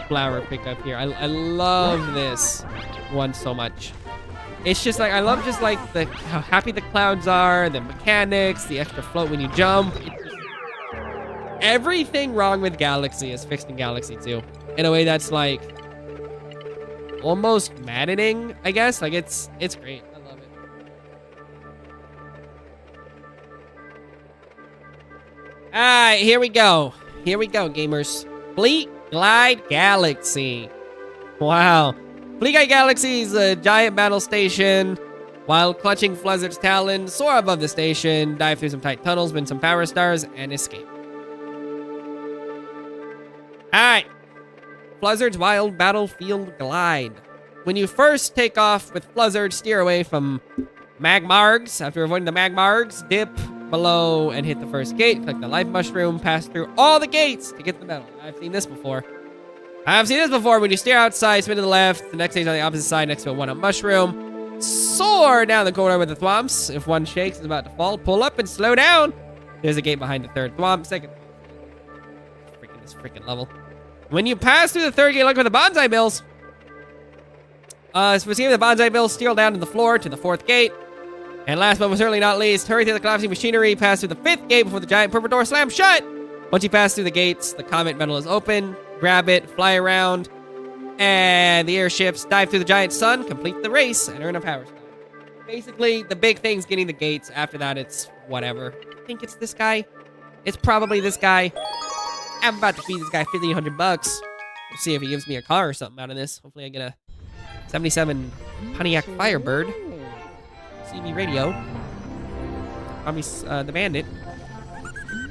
flower pickup here. I love this one so much. It's just like, I love just like how happy the clouds are, the mechanics, the extra float when you jump. Everything wrong with Galaxy is fixed in Galaxy 2. In a way that's like almost maddening, I guess. Like it's great. I love it. All right, here we go. Here we go, gamers. Fleet Glide Galaxy. Wow. Fleet Glide Galaxy is a giant battle station. While clutching Fluzzard's talon, soar above the station, dive through some tight tunnels, win some power stars, and escape. All right. Fluzzard's Wild Battlefield Glide. when you first take off with Fluzzard, steer away from Magmargs. After avoiding the Magmargs, dip below and hit the first gate. Click the life mushroom, pass through all the gates to get the medal. I've seen this before. When you steer outside, spin to the left. The next stage on the opposite side next to a 1-up mushroom. Soar down the corner with the thwomps. If one shakes, it's about to fall. Pull up and slow down. There's a gate behind the third thwomp. Second. This freaking level. When you pass through the third gate, look for the bonsai bills. So for seeing the bonsai bills, steer down to the floor to the fourth gate. And last but certainly not least, hurry through the collapsing machinery, pass through the fifth gate before the giant purple door slams shut. Once you pass through the gates, the comet medal is open. Grab it, fly around, and the airships dive through the giant sun, complete the race, and earn a power stone. Basically, the big thing's getting the gates. After that, it's whatever. I think it's this guy. It's probably this guy. I'm about to feed this guy $1,500. We'll see if he gives me a car or something out of this. Hopefully I get a 77 Pontiac Firebird. CB radio. Probably the Bandit.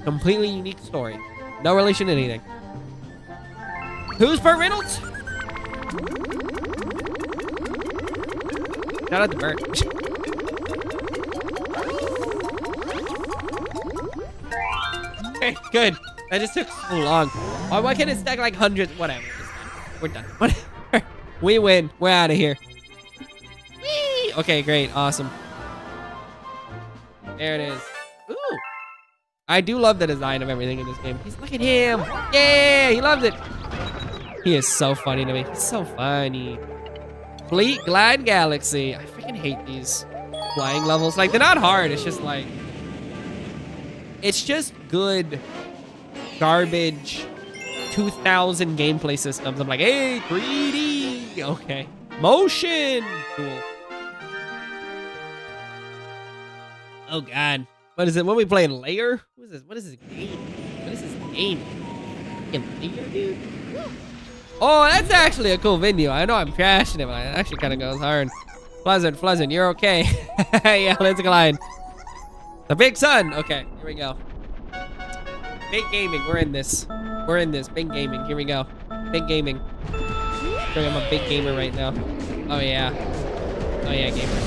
Completely unique story. No relation to anything. Who's Burt Reynolds? Shout out to Burt. Okay, good. That just took so long. Why can't it stack like hundreds? Whatever. We're done. Whatever. We win. We're out of here. Whee! Okay, great. Awesome. There it is. Ooh. I do love the design of everything in this game. Look at him. Yeah, he loves it. He is so funny to me. He's so funny. Fleet Glide Galaxy. I freaking hate these flying levels. Like, they're not hard. It's just like... It's just good garbage 2000 gameplay systems. I'm like, hey, 3D. Okay. Motion. Cool. Oh, God. What is it? What are we playing? Layer? What is this? What is this game? What is this game? Fucking Layer, dude? Oh, that's actually a cool video. I know I'm crashing it, but it actually kind of goes hard. Pleasant, you're okay. Yeah, let's glide. The big sun. Okay, here we go. Big gaming. We're in this. Big gaming. Here we go. Big gaming. I'm a big gamer right now. Oh, yeah. Oh, yeah, gamer.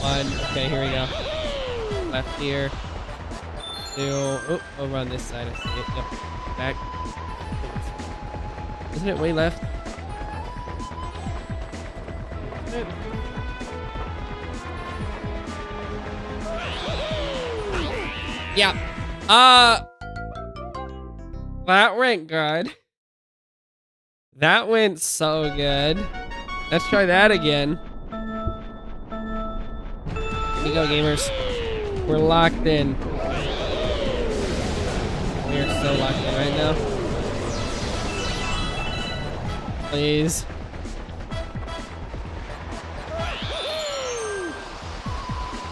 One. Okay, here we go. Left here. Oh, over on this side. I see it. Yep. Back. Isn't it way left? Yeah. That went good. That went so good. Let's try that again. Here we go, gamers. We're locked in. We are so locked in right now. Please.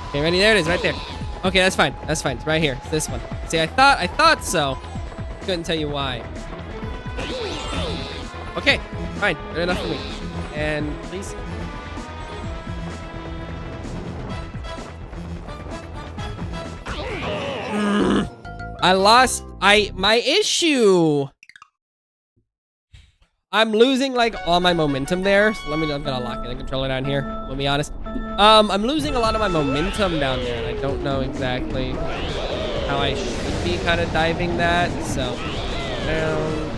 Okay, ready? There it is, right there. Okay, that's fine. That's fine. It's right here. It's this one. See, I thought so. Couldn't tell you why. Okay, fine. Good enough for me. And please. I lost. My issue. I'm losing like all my momentum there. So I'm gonna lock in the controller down here. Let me be honest. I'm losing a lot of my momentum down there, and I don't know exactly how I should be kind of diving that. So down,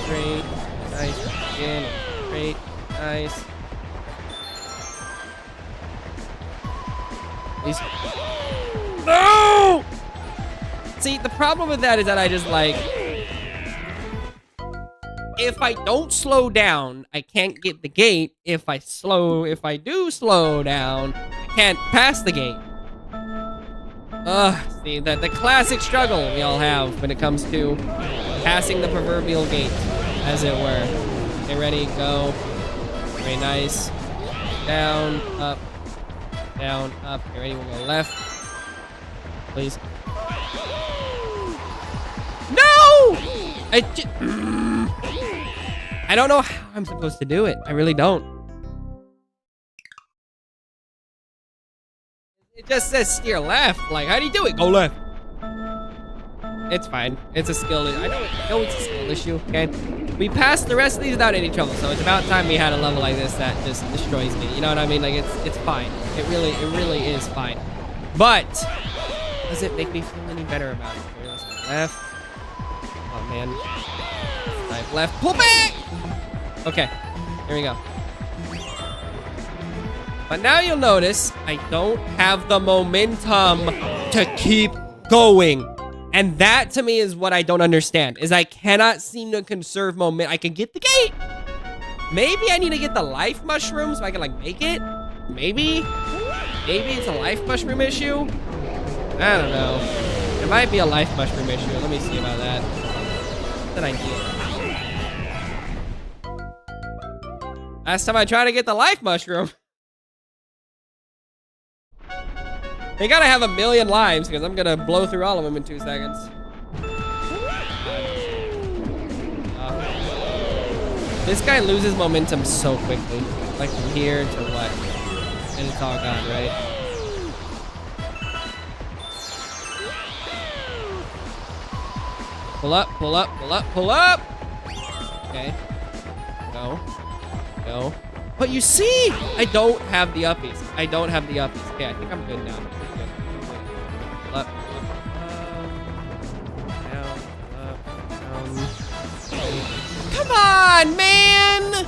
straight, nice, in, straight, nice. Please. No! See, the problem with that is that I just like, if I don't slow down, I can't get the gate. If I do slow down, I can't pass the gate. See, the classic struggle we all have when it comes to passing the proverbial gate, as it were. Okay, ready, go. Very nice. Down, up. Okay, ready, we'll go left. Please. No! I don't know how I'm supposed to do it. I really don't. It just says steer left. Like, how do you do it? Go left. It's fine. It's a skill. I know it's a skill issue. Okay. We passed the rest of these without any trouble, so it's about time we had a level like this that just destroys me. You know what I mean? Like, it's fine. It really is fine. But does it make me feel any better about it? Here, let's go left. Oh man. Right, left. Pull back! Okay, here we go. But now you'll notice I don't have the momentum to keep going. And that to me is what I don't understand, is I cannot seem to conserve momentum. I can get the gate. Maybe I need to get the life mushroom so I can like make it. Maybe it's a life mushroom issue. I don't know. It might be a life mushroom issue. Let me see about that. What's an idea? Last time I tried to get the life mushroom. They gotta have 1,000,000 lives because I'm gonna blow through all of them in 2 seconds. This guy loses momentum so quickly. Like from here to what? And it's all gone, right? Pull up, pull up, pull up, pull up! Okay. Go. Go. But you see, I don't have the uppies. I don't have the uppies. Okay, I think I'm good now. Up, down, up, down. Come on, man!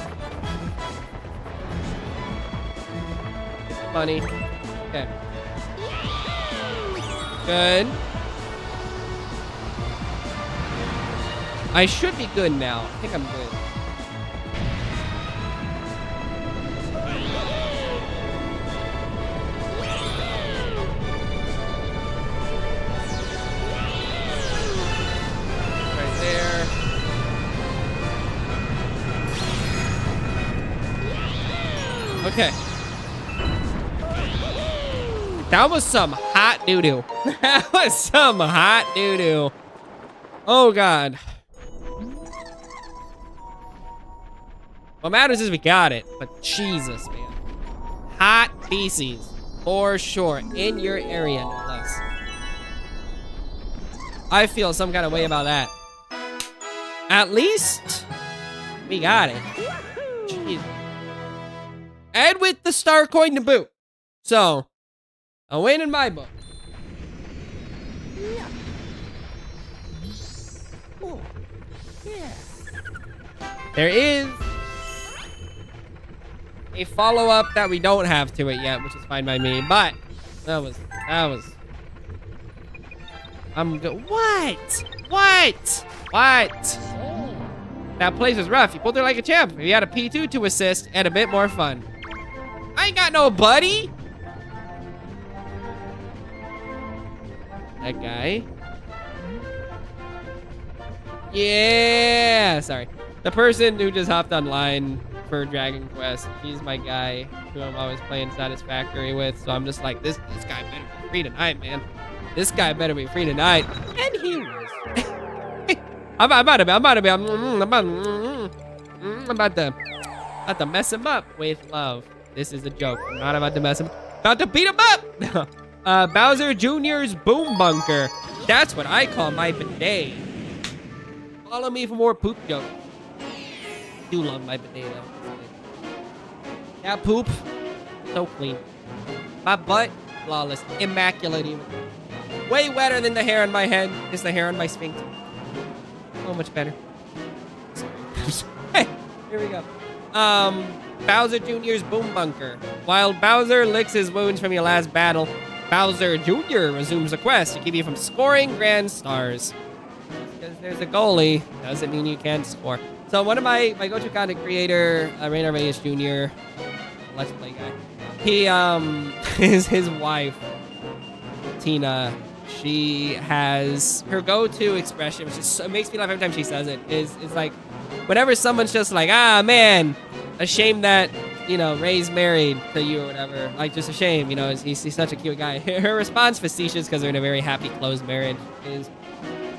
Funny. Okay. Good. I should be good now. I think I'm good. Okay. That was some hot doo-doo. That was some hot doo-doo. Oh, God. What matters is we got it. But Jesus, man. Hot feces. For sure. In your area, no less. I feel some kind of way about that. At least we got it. Jeez. And with the star coin to boot. So, a win in my book. There is a follow-up that we don't have to it yet, which is fine by me, but that was, I'm good. What? That place was rough. You pulled it like a champ. If you had a P2 to assist and a bit more fun. I ain't got no buddy. That guy. Yeah, sorry. The person who just hopped online for Dragon Quest, he's my guy who I'm always playing Satisfactory with. So I'm just like, this guy better be free tonight, man. This guy better be free tonight. And he was. I'm about to mess him up with love. This is a joke. I'm not about to mess him up. About to beat him up. Bowser Jr.'s Boom Bunker. That's what I call my bidet. Follow me for more poop jokes. I do love my bidet though. That poop, so clean. My butt, flawless, immaculate even. Way wetter than the hair on my head is the hair on my sphincter. So much better. Sorry. Hey, here we go. Bowser Jr.'s Boom Bunker. While Bowser licks his wounds from your last battle, Bowser Jr. resumes the quest to keep you from scoring grand stars. Because there's a goalie, doesn't mean you can't score. So one of my go-to content creator, Rainer Reyes Jr., Let's Play guy, he, his wife, Tina, she has her go-to expression, which is, it makes me laugh every time she says it, is like, whenever someone's just like, ah, man, a shame that, you know, Ray's married to you or whatever, like, just a shame, you know, he's such a cute guy. Her response, facetious, because they're in a very happy, closed marriage, is,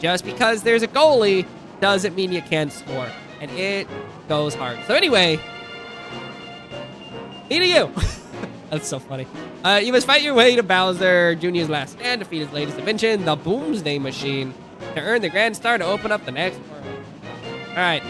just because there's a goalie doesn't mean you can't score. And it goes hard. So anyway, me to you. That's so funny. You must fight your way to Bowser Jr.'s last stand, defeat his latest invention, the Boomsday Machine, to earn the Grand Star to open up the next world. All right.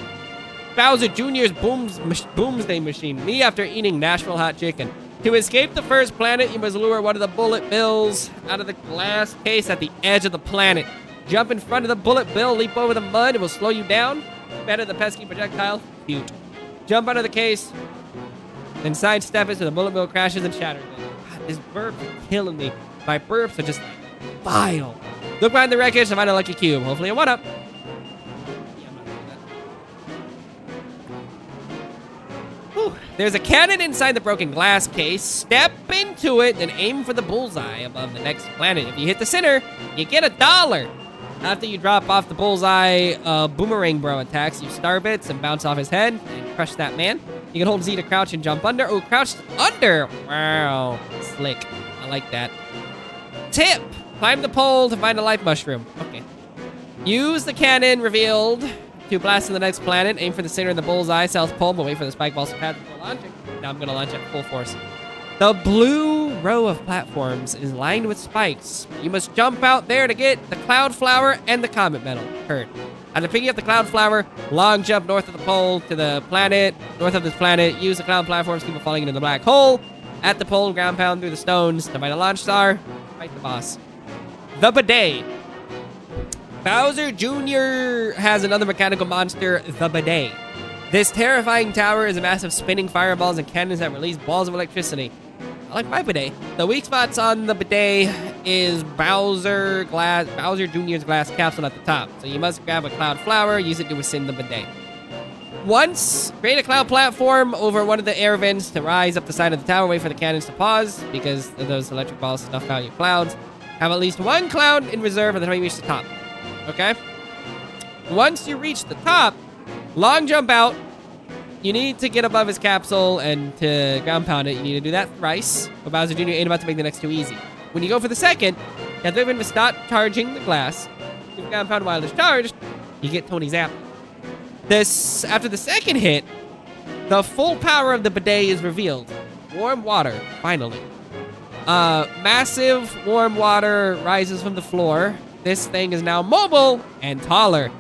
Bowser Jr.'s Boomsday Machine. Me after eating Nashville hot chicken. To escape the first planet, you must lure one of the bullet bills out of the glass case at the edge of the planet. Jump in front of the bullet bill, leap over the mud, it will slow you down. Better the pesky projectile. Cute. Jump under the case, then sidestep it so the bullet bill crashes and shatters it. God, this burp is killing me. My burps are just vile. Look behind the wreckage to find a lucky cube. Hopefully a 1-up. There's a cannon inside the broken glass case. Step into it and aim for the bullseye above the next planet. If you hit the center, you get $1. After you drop off the bullseye, Boomerang Bro attacks. You star bits and bounce off his head and crush that man. You can hold Z to crouch and jump under. Oh, crouched under. Wow. Slick. I like that. Tip. Climb the pole to find a life mushroom. Okay. Use the cannon revealed to blast to the next planet. Aim for the center of the bullseye, south pole, but wait for the spike balls to pass before launching. Now I'm going to launch at full force. The blue row of platforms is lined with spikes. You must jump out there to get the cloud flower and the comet medal. Heard. After picking up the cloud flower, long jump north of the pole to the planet. North of this planet, use the cloud platforms to keep falling into the black hole. At the pole, ground pound through the stones to find a launch star. Fight the boss. The bidet. Bowser Jr. has another mechanical monster, the bidet. This terrifying tower is a mass of spinning fireballs and cannons that release balls of electricity. I like my bidet. The weak spots on the bidet is Bowser Jr.'s glass capsule at the top. So you must grab a cloud flower, use it to ascend the bidet. Once, create a cloud platform over one of the air vents to rise up the side of the tower. Wait for the cannons to pause because those electric balls stuff out your clouds. Have at least one cloud in reserve by the time you reach the top. Okay? Once you reach the top, long jump out. You need to get above his capsule and to ground pound it. You need to do that thrice. But Bowser Jr. ain't about to make the next two easy. When you go for the second, you have to even start charging the glass. If you ground pound while it's charged, you get Tony's apple. After the second hit, the full power of the bidet is revealed. Warm water, finally. Massive warm water rises from the floor. This thing is now mobile and taller.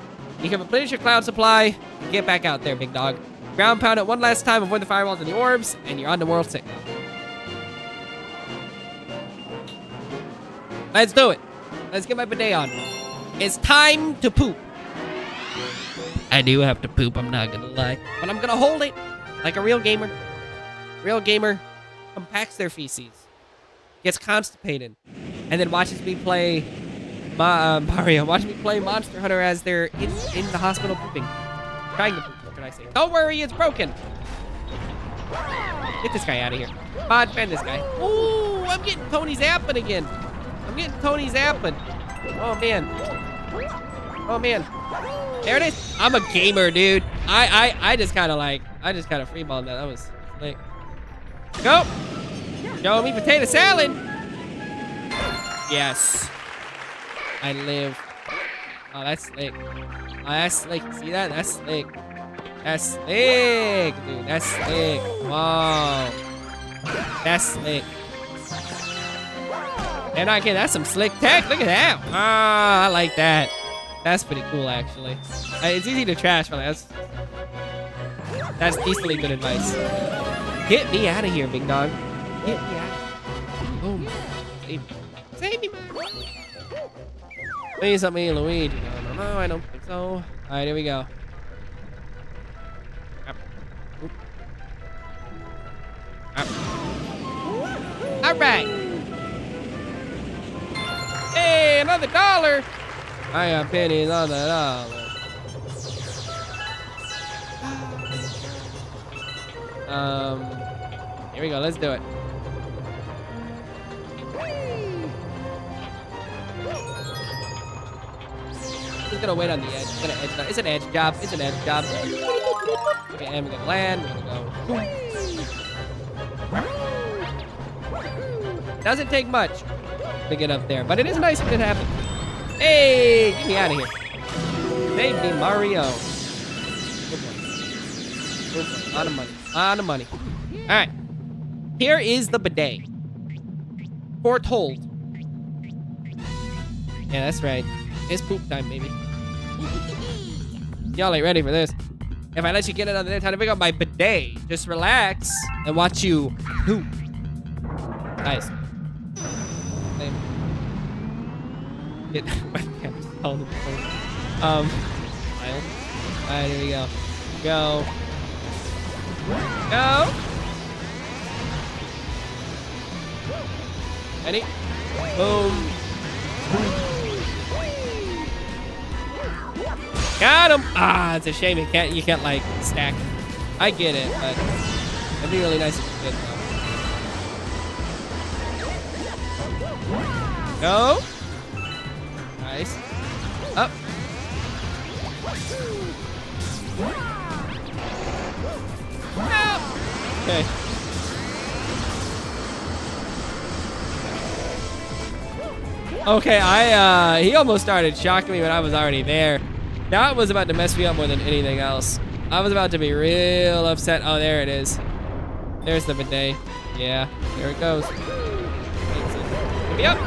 You can replenish your cloud supply and get back out there, big dog. Ground pound it one last time, avoid the firewalls and the orbs, and you're on to World 6. Let's do it. Let's get my bidet on. It's time to poop. I do have to poop, I'm not gonna lie. But I'm gonna hold it like a real gamer. Real gamer compacts their feces, gets constipated, and then watches me play Mario. Watch me play Monster Hunter as they're in the hospital pooping. Trying to poop, what can I say? Don't worry, it's broken. Get this guy out of here. Come on, bend this guy. Ooh, I'm getting Tony's zapping again. I'm getting Tony's zapping. Oh, man. Oh, man. There it is. I'm a gamer, dude. I just kind of freeballed that. That was slick. Go. Show me potato salad. Yes. I live. Oh, that's slick. Oh, that's slick. See that? That's slick. That's slick, dude. That's slick. Whoa. That's slick. And again, that's some slick tech. Look at that. Ah, I like that. That's pretty cool, actually. It's easy to trash, but that's decently good advice. Get me out of here, big dog. Get me out. Boom. Save me. Save me. Please help me, Luigi. No, I don't think so. All right, here we go. All right. Hey, another $1. I got pennies on the dollar. Here we go. Let's do it. Just gonna wait on the edge. It's an edge job. It's an edge job. Okay, and we're gonna land. We're gonna go. Boom. Doesn't take much to get up there, but it is nice when it happens. Hey, get me out of here. Save me, Mario. Good one. Good one. On the money. On the money. All right. Here is the bidet. Foretold. Yeah, that's right. It's poop time, baby. Y'all ain't ready for this. if I let you get it on the time to pick up my bidet. Just relax and watch you poop. Nice. Get my camera's all the phone. Alright, here we go. Go. Go. Ready? Boom. Got him. Ah, it's a shame you can't like stack. I get it, but it'd be really nice if you did though. Go. Nice. Up. No. Okay. Okay, he almost started shocking me when I was already there. That was about to mess me up more than anything else. I was about to be real upset. Oh, there it is. There's the bidet. Yeah, here it goes. Yep.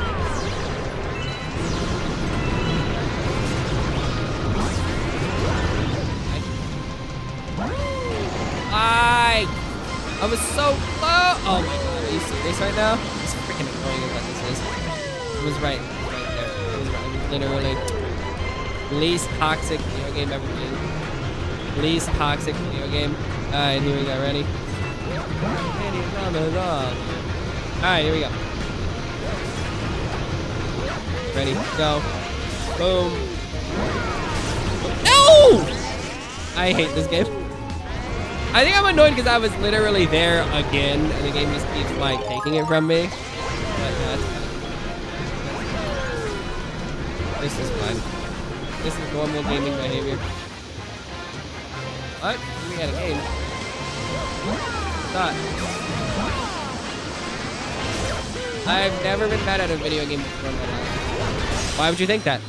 I was so low. Oh my god, are you serious right now? It's freaking annoying what this is. It was right there. It was literally least toxic video game ever made. Least toxic video game. Alright, here we go. Ready? Alright, here we go. Ready? Go. Boom. No! I hate this game. I think I'm annoyed because I was literally there again, and the game just keeps like taking it from me. But this is fun. This is normal gaming behavior. What? We had a game. Not. I've never been bad at a video game before in my life. Why would you think that?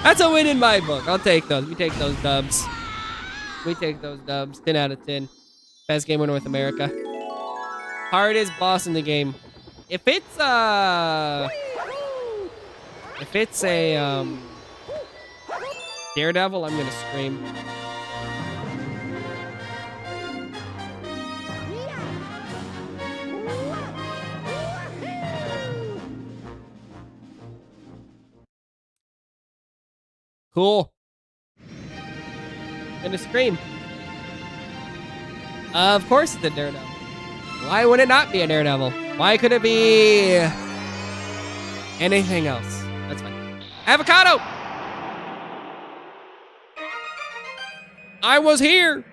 That's a win in my book. I'll take those. We take those dubs. We take those dubs. 10 out of 10. Best game in North America. Hardest boss in the game. If it's a Daredevil, I'm gonna scream. Cool. Gonna scream. Of course it's a Daredevil. Why would it not be a Daredevil? Why could it be anything else? That's fine. Avocado! I was here!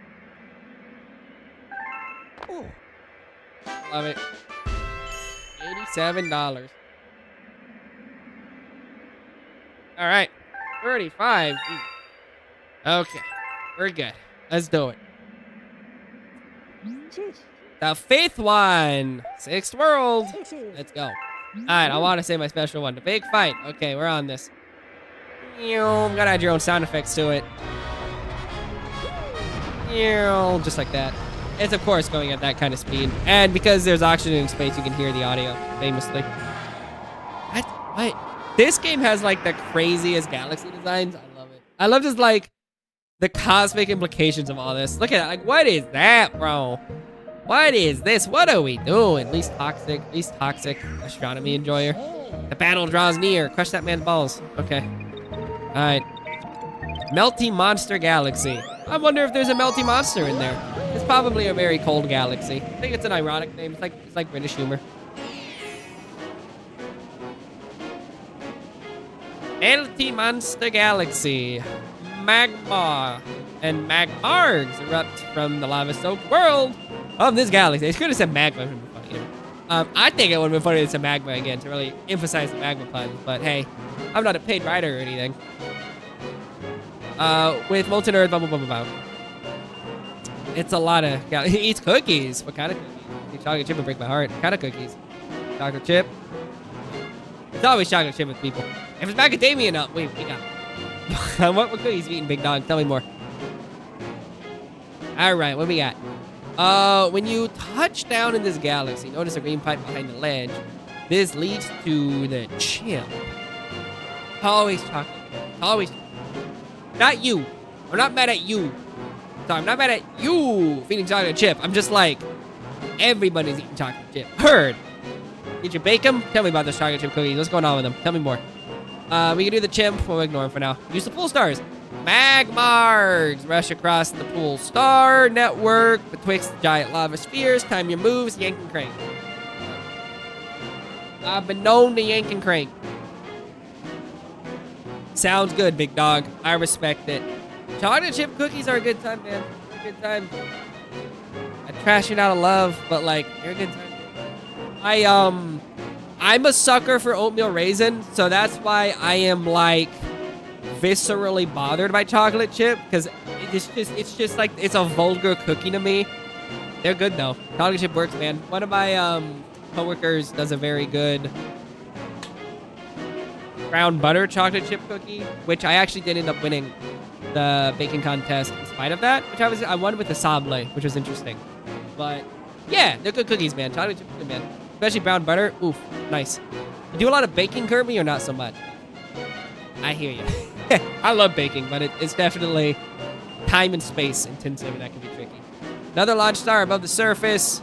Ooh. Love it. $87. All right. 35. Okay. We're good. Let's do it. The 5th one. 6th world. Let's go. Alright, I want to say my special one. The big fight. Okay, we're on this. You gotta add your own sound effects to it. Just like that. It's of course going at that kind of speed. And because there's oxygen in space, you can hear the audio, famously. What? This game has like the craziest galaxy designs. I love it. I love just like the cosmic implications of all this. Look at it. Like, what is that, bro? What is this? What are we doing? Least toxic astronomy enjoyer. The battle draws near. Crush that man's balls. Okay. All right. Melty Monster Galaxy. I wonder if there's a melty monster in there. It's probably a very cold galaxy. I think it's an ironic name. It's like British humor. Melty Monster Galaxy. Magma and magmargs erupt from the lava-soaked world of this galaxy. They could have said magma. It would have been funny. I think it would have been funny to say magma again to really emphasize the magma puns. But hey, I'm not a paid writer or anything. With molten earth, blah blah blah blah blah. It's a lot of. He eats cookies. What kind of cookies? Chocolate chip would break my heart. What kind of cookies? Chocolate chip. It's always chocolate chip with people. If it's macadamia nut, wait, we got. What cookies you eating, big dog? Tell me more. All right, what we got? When you touch down in this galaxy, notice a green pipe behind the ledge. This leads to the chip. Always chocolate. Always. Not you. I'm not mad at you. Sorry, I'm not mad at you for eating chocolate chip. I'm just like, everybody's eating chocolate chip. Heard. Did you bake them? Tell me about those chocolate chip cookies. What's going on with them? Tell me more. We can do the chimp. We'll ignore him for now. Use the pool stars. Magmargs. Rush across the pool star network betwixt giant lava spheres. Time your moves. Yank and crank. I've been known to yank and crank. Sounds good, big dog. I respect it. Chocolate chip cookies are a good time, man. They're a good time. I trash it out of love, but like, they're a good time. I'm a sucker for oatmeal raisin, so that's why I am like viscerally bothered by chocolate chip, because it's just like, it's a vulgar cookie to me. They're good though. Chocolate chip works, man. One of my coworkers does a very good brown butter chocolate chip cookie, which I actually did end up winning the baking contest in spite of that, which I won with the sable, which was interesting. But yeah, they're good cookies, man. Chocolate chip cookies, man. Especially brown butter. Oof, nice. You do a lot of baking, Kirby, or not so much? I hear you. I love baking, but it's definitely time and space intensive, and that can be tricky. Another launch star above the surface.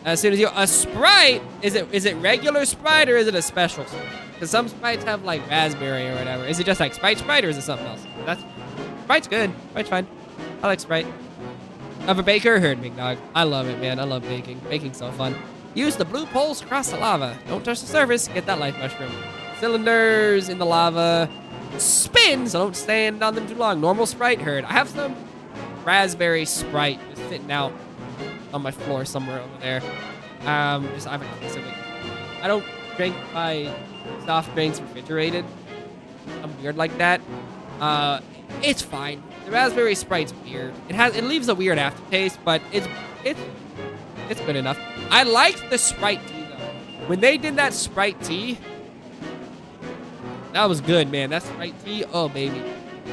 As soon as you... A Sprite? Is it regular Sprite, or is it a special Sprite? Because some Sprites have, like, raspberry or whatever. Is it just, like, Sprite, or is it something else? Sprite's good. Sprite's fine. I like Sprite. Of a baker? Heard, big dog. I love it, man. I love baking. Baking's so fun. Use the blue poles across the lava. Don't touch the surface. Get that life mushroom. Cylinders in the lava. Spin, so don't stand on them too long. Normal Sprite? Heard. I have some raspberry Sprite just sitting out on my floor somewhere over there. I have a case of it. I don't drink my soft drinks refrigerated. I'm weird like that. It's fine. The raspberry Sprite's weird. It leaves a weird aftertaste, but it's good enough. I liked the Sprite tea though. When they did that Sprite tea, that was good, man. That Sprite tea, oh baby.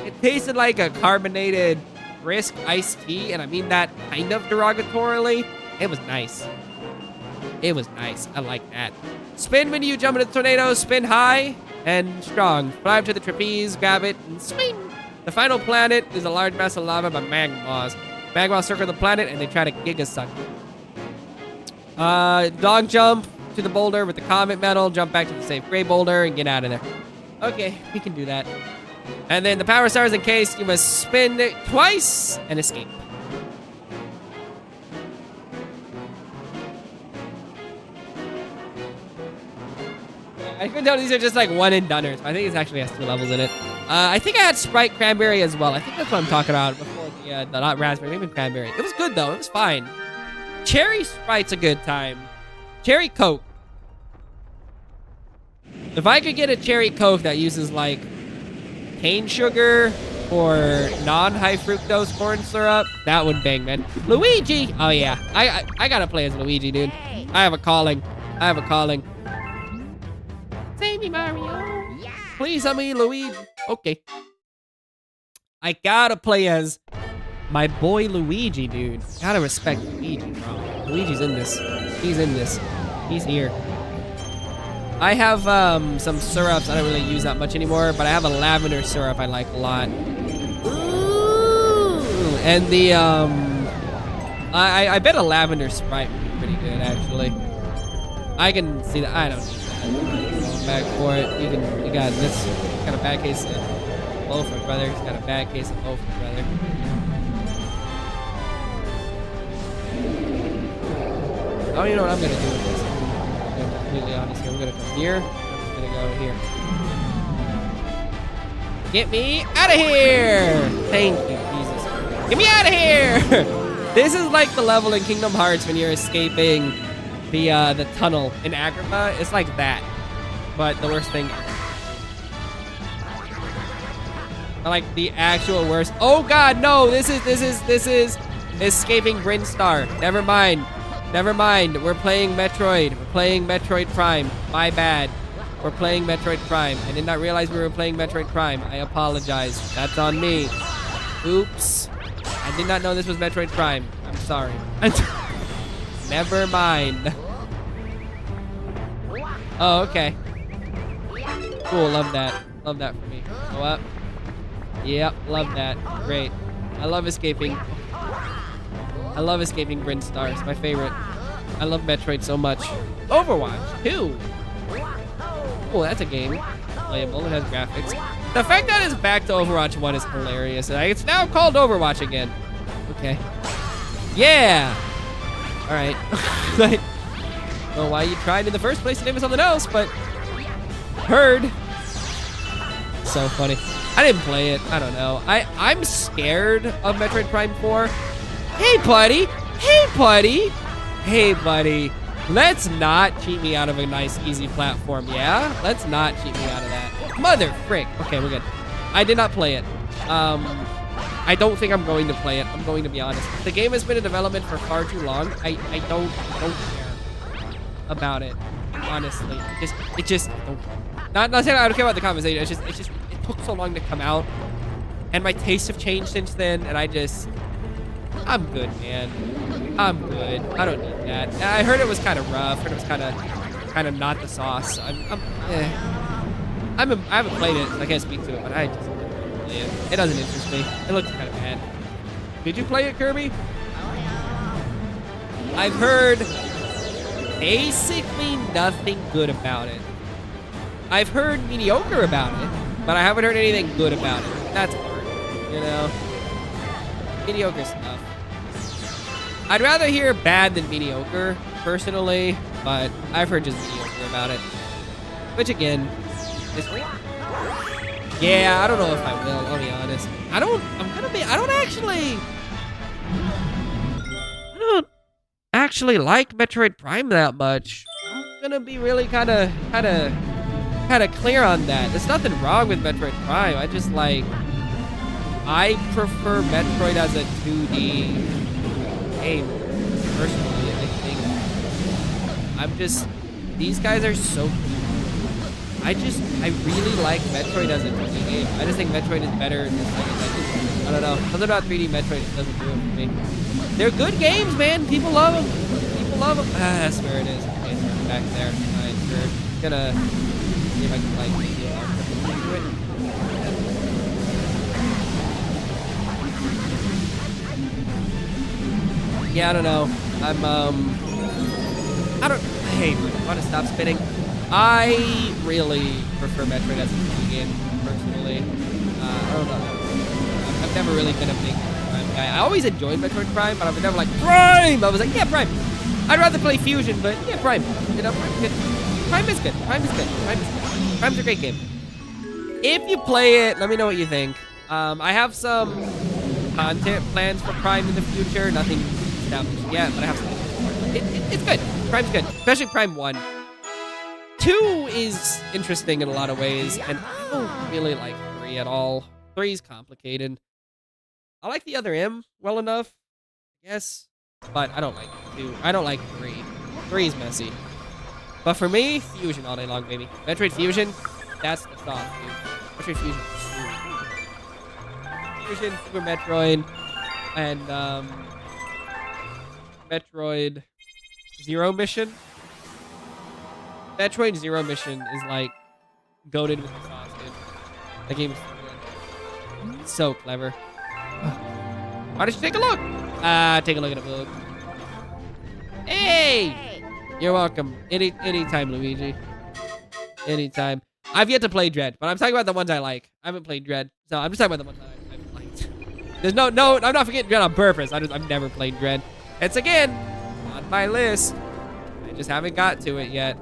It tasted like a carbonated brisk iced tea, and I mean that kind of derogatorily. It was nice. It was nice. I like that. Spin when you jump into the tornado. Spin high and strong. Fly up to the trapeze, grab it, and swing. The final planet is a large mass of lava by magmas. Magmas circle the planet, and they try to giga-suck. Dog jump to the boulder with the comet medal. Jump back to the safe gray boulder and get out of there. Okay, we can do that. And then the power stars in case you must spin it twice and escape. I can tell these are just like one and doneers. I think it actually has 2 levels in it. I think I had Sprite Cranberry as well. I think that's what I'm talking about before the not raspberry, maybe cranberry. It was good though. It was fine. Cherry Sprite's a good time. Cherry Coke. If I could get a cherry Coke that uses like cane sugar or non-high fructose corn syrup, that would bang, man. Luigi! Oh yeah, I gotta play as Luigi, dude. I have a calling. I have a calling. Save me, Mario. Please help me, Luigi. Okay. I gotta play as my boy Luigi, dude. Gotta respect Luigi, bro. Luigi's in this. He's in this. He's here. I have some syrups I don't really use that much anymore, but I have a lavender syrup I like a lot. Ooh. And the I bet a lavender Sprite would be pretty good actually. I can see that. I don't need that. Going back for it. You got this. Got a bad case of Loafer, brother. He's got a bad case of Loafer, brother. I don't even know what I'm gonna do with this. I'm gonna be completely honest here. I'm gonna come here. I'm just gonna go here. Get me out of here! Thank you, Jesus. Get me out of here! This is like the level in Kingdom Hearts when you're escaping the tunnel in Agrabah. It's like that, but the worst thing. Like the actual worst. Oh God, no! This is escaping Brinstar. Never mind. Never mind. We're playing Metroid. We're playing Metroid Prime. My bad. We're playing Metroid Prime. I did not realize we were playing Metroid Prime. I apologize. That's on me. Oops. I did not know this was Metroid Prime. I'm sorry. Never mind. Oh, okay. Cool. Love that. Love that for me. Go up. Yep. Love that. Great. I love escaping. I love escaping Bryn Stars. My favorite. I love Metroid so much. Overwatch 2. Oh, that's a game. Playable. It has graphics. The fact that it's back to Overwatch 1 is hilarious. It's now called Overwatch again. Okay. Yeah. All right. I don't know why you tried in the first place to name it something else, but heard. So funny. I didn't play it. I don't know. I'm scared of Metroid Prime 4. Hey, buddy. Hey, buddy. Hey, buddy. Let's not cheat me out of a nice, easy platform, yeah? Let's not cheat me out of that. Mother frick. Okay, we're good. I did not play it. I don't think I'm going to play it. I'm going to be honest. The game has been in development for far too long. I don't care about it, honestly. It just not saying I don't care about the conversation. It's just it took so long to come out, and my tastes have changed since then. And I'm good, man. I'm good. I don't need that. I heard it was kind of rough. I heard it was kind of not the sauce. I haven't played it, so I can't speak to it, but I just don't play it. It doesn't interest me. It looks kind of bad. Did you play it, Kirby? I've heard basically nothing good about it. I've heard mediocre about it, but I haven't heard anything good about it. That's hard, you know? Mediocre stuff. I'd rather hear bad than mediocre, personally, but I've heard just mediocre about it. Which again, is yeah, I don't know if I will, I'll be honest. I don't actually like Metroid Prime that much. I'm gonna be really kinda clear on that. There's nothing wrong with Metroid Prime. I prefer Metroid as a 2D game, personally. These guys are so cool. I really like Metroid as a 2D game. I just think Metroid is better in this I don't know. Something about 3D Metroid doesn't do it for me. They're good games, man. People love them. That's where it is. Okay, so it's back there. Alright, sure. Gonna see if I can, do it. Yeah, I don't know. Hey, I want to stop spinning. I really prefer Metroid as a 2D game, personally. I don't know. I've never really been a big Prime guy. I always enjoyed Metroid Prime, but I was never like, Prime! I was like, yeah, Prime. I'd rather play Fusion, but yeah, Prime. You know, Prime's good. Prime is good. Prime's a great game. If you play it, let me know what you think. I have some content plans for Prime in the future. Nothing established yet, but I have some. It's good. Prime's good, especially Prime 1. 2 is interesting in a lot of ways, and I don't really like 3 at all. 3's complicated. I like the other M well enough, I guess, but I don't like 2. I don't like 3. 3's messy. But for me, Fusion all day long, baby. Metroid Fusion, that's the sauce, dude. Metroid Fusion. Fusion, Super Metroid, and Metroid Zero Mission. Metroid Zero Mission is like goated with the sauce, dude. That game is so good. It's so clever. Why don't you take a look? Take a look at the book. Hey! You're welcome. Anytime, Luigi. Anytime. I've yet to play Dread, but I'm talking about the ones I like. I haven't played Dread, so I'm just talking about the ones I've liked. There's no, I'm not forgetting Dread on purpose. I've never played Dread. It's again on my list. I just haven't got to it yet.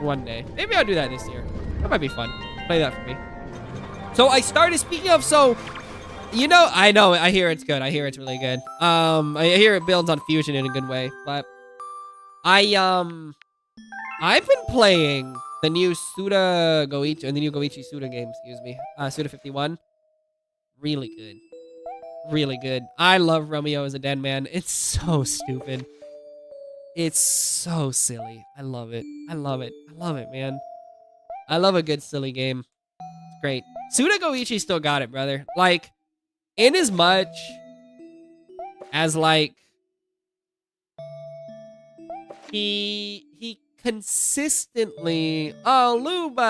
One day. Maybe I'll do that this year. That might be fun. Play that for me. So I started, speaking of, you know, I hear it's good. I hear it's really good. I hear it builds on Fusion in a good way, but I've been playing the new Suda Goichi, or the new Goichi Suda game, excuse me. Suda 51. Really good. Really good. I love Romeo as a dead man. It's so stupid. It's so silly. I love it. I love it, man. I love a good silly game. It's great. Suda Goichi still got it, brother. Like, in as much as, like, he consistently... Oh, Luba!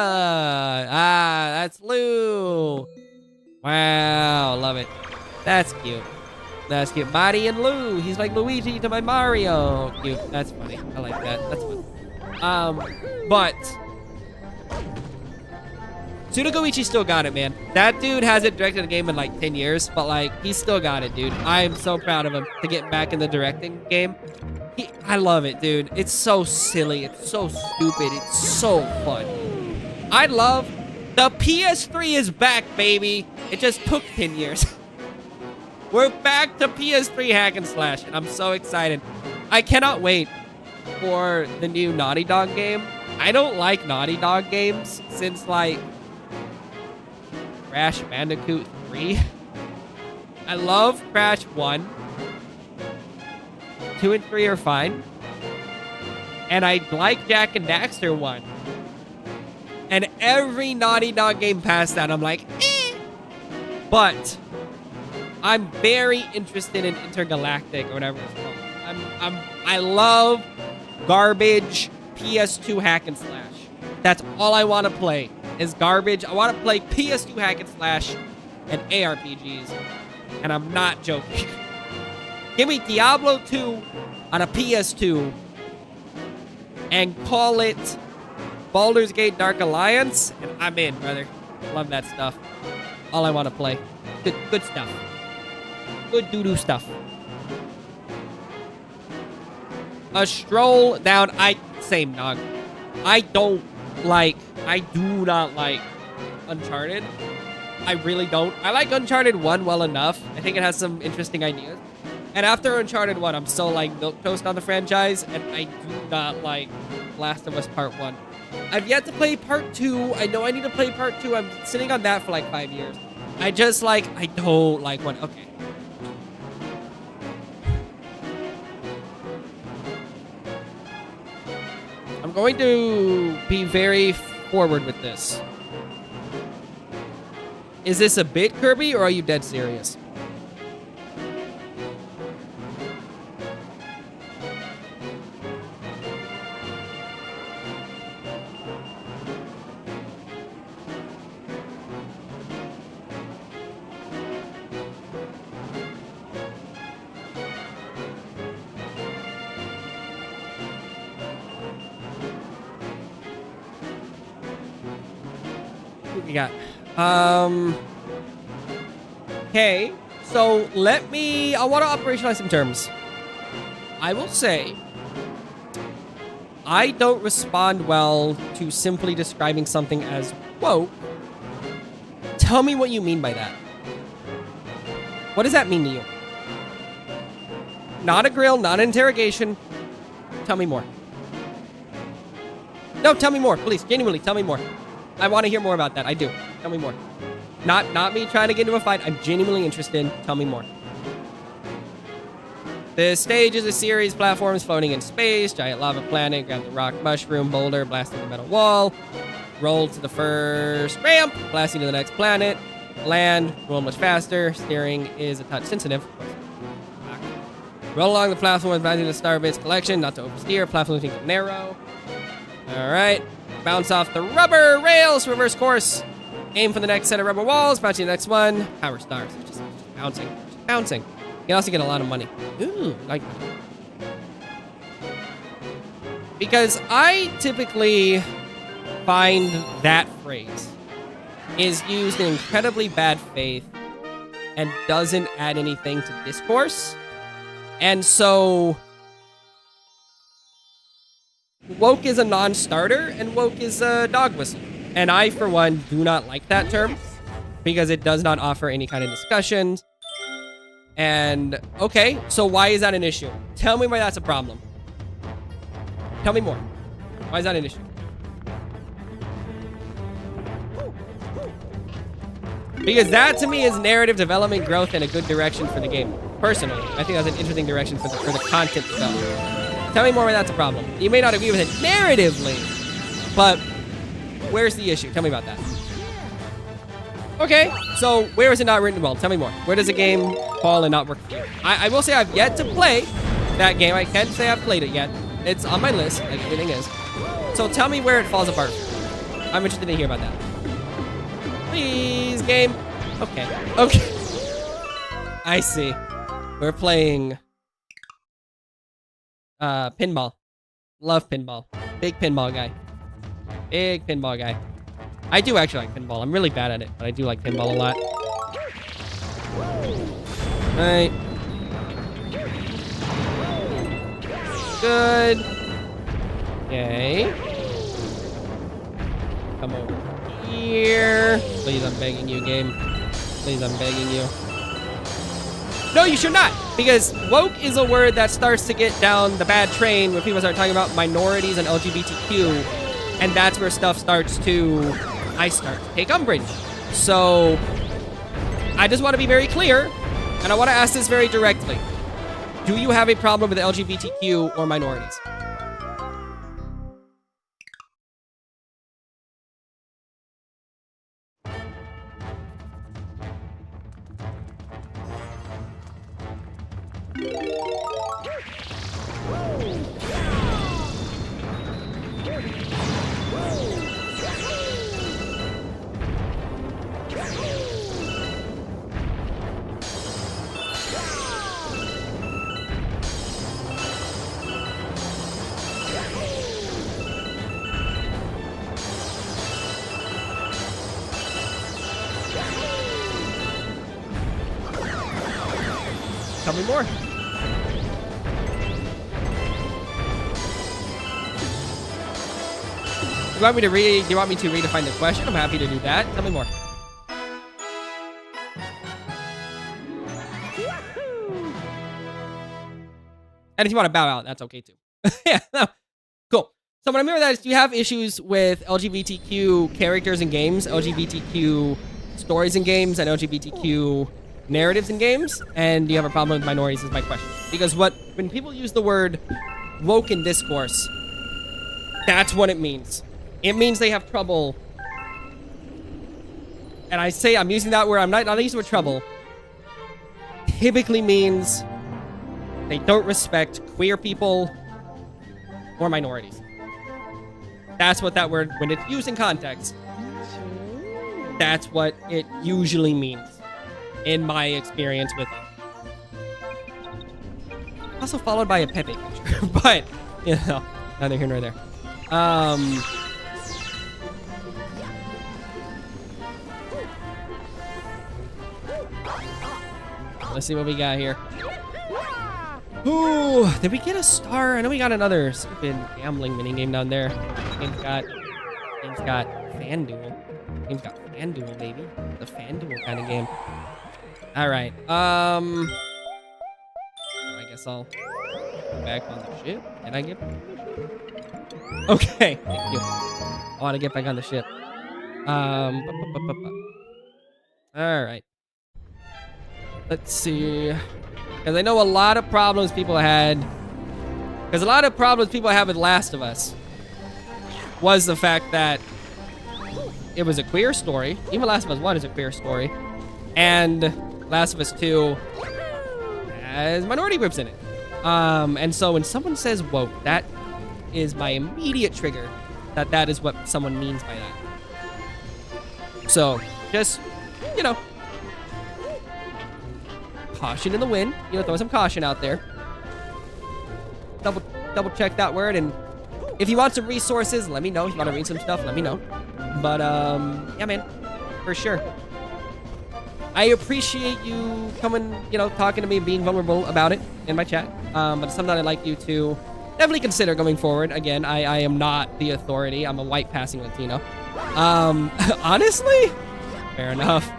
Ah, that's Lou! Wow, love it. That's cute. That's cute. Maddie and Lou. He's like Luigi to my Mario. Cute. That's funny. I like that. That's fun. But Tsunogoichi still got it, man. That dude hasn't directed a game in like 10 years, but like he's still got it, dude. I am so proud of him to get back in the directing game. I love it, dude. It's so silly. It's so stupid. It's so fun. I love the PS3 is back, baby. It just took 10 years. We're back to PS3 hack and slash, and I'm so excited. I cannot wait for the new Naughty Dog game. I don't like Naughty Dog games since like Crash Bandicoot 3. I love Crash 1. 2 and 3 are fine. And I like Jak and Daxter 1. And every Naughty Dog game past that, I'm like, eh. But I'm very interested in Intergalactic or whatever it's called. I love garbage PS2 hack and slash. That's all I want to play is garbage. I want to play PS2 hack and slash and ARPGs. And I'm not joking. Give me Diablo 2 on a PS2 and call it Baldur's Gate Dark Alliance, and I'm in, brother. Love that stuff. All I want to play. Good stuff. Good doo-doo stuff. A stroll down. Same, dog. I do not like Uncharted. I really don't. I like Uncharted 1 well enough. I think it has some interesting ideas. And after Uncharted 1, I'm so like milquetoast on the franchise, and I do not like Last of Us Part 1. I've yet to play Part 2. I know I need to play Part 2. I'm sitting on that for like 5 years. I don't like one. Okay. I'm going to be very forward with this. Is this a bit, Kirby, or are you dead serious? What we got? Okay, so I want to operationalize some terms. I will say, I don't respond well to simply describing something as woke. Tell me what you mean by that. What does that mean to you? Not a grill, not an interrogation. Tell me more. No, tell me more, please. Genuinely, tell me more. I want to hear more about that. I do. Tell me more. Not me trying to get into a fight. I'm genuinely interested. Tell me more. The stage is a series, platforms floating in space, giant lava planet, grab the rock mushroom boulder, blasting the metal wall, roll to the first ramp, blasting to the next planet, land, roll much faster, steering is a touch sensitive. Roll along the platform, blasting the starbase collection, not to oversteer, platforms need to narrow. Alright. Bounce off the rubber rails, reverse course. Aim for the next set of rubber walls, bounce to the next one. Power stars, just bouncing, just bouncing. You can also get a lot of money. Ooh, like money. Because I typically find that phrase is used in incredibly bad faith and doesn't add anything to discourse. And so woke is a non-starter, and woke is a dog whistle. And I, for one, do not like that term because it does not offer any kind of discussion. And, okay, so why is that an issue? Tell me why that's a problem. Tell me more. Why is that an issue? Because that, to me, is narrative development, growth, and a good direction for the game. Personally, I think that's an interesting direction for the content development. Tell me more why that's a problem. You may not agree with it narratively, but where's the issue? Tell me about that. Okay, so where is it not written well? Tell me more. Where does a game fall and not work for you? I will say I've yet to play that game. I can't say I've played it yet. It's on my list, like everything is. So tell me where it falls apart. I'm interested to hear about that. Please, game. Okay. Okay. I see. We're playing pinball. Love pinball. Big pinball guy. Big pinball guy. I do actually like pinball. I'm really bad at it, but I do like pinball a lot. Right. Good. Okay. Come over here. Please, I'm begging you, game. Please, I'm begging you. No, you should not. Because woke is a word that starts to get down the bad train when people start talking about minorities and LGBTQ. And that's where stuff starts to, I start to take umbrage. So, I just want to be very clear. And I want to ask this very directly. Do you have a problem with LGBTQ or minorities? Tell me more. Do you want me to redefine the question? I'm happy to do that. Tell me more. And if you want to bow out, that's okay too. Yeah, no. Cool. So what I mean by that is, do you have issues with LGBTQ characters in games, LGBTQ stories in games, and LGBTQ narratives in games? And do you have a problem with minorities is my question. Because when people use the word woke in discourse, that's what it means. It means they have trouble. And I say I'm using that word, I'm not using the word trouble. Typically means they don't respect queer people or minorities. That's what that word, when it's used in context, that's what it usually means. In my experience with it. Also followed by a Pepe picture. But, you know, neither here nor there. Let's see what we got here. Ooh, did we get a star? I know we got another stupid gambling minigame down there. Game's got FanDuel. Game's got FanDuel, baby. The FanDuel kind of game. All right. I guess I'll go back on the ship. Did I get back on the ship? Okay, thank you. I want to get back on the ship. All right. Let's see. Because I know a lot of problems people had. Because a lot of problems people have with Last of Us was the fact that it was a queer story. Even Last of Us 1 is a queer story. And Last of Us 2 has minority groups in it. And so when someone says woke, that is my immediate trigger that is what someone means by that. So, just, you know, caution in the wind. You know, throw some caution out there. Double check that word, and if you want some resources, let me know. If you want to read some stuff, let me know. But, yeah, man, for sure. I appreciate you coming, you know, talking to me and being vulnerable about it in my chat. But it's something I'd like you to definitely consider going forward. Again, I am not the authority. I'm a white passing Latino. Honestly, fair enough.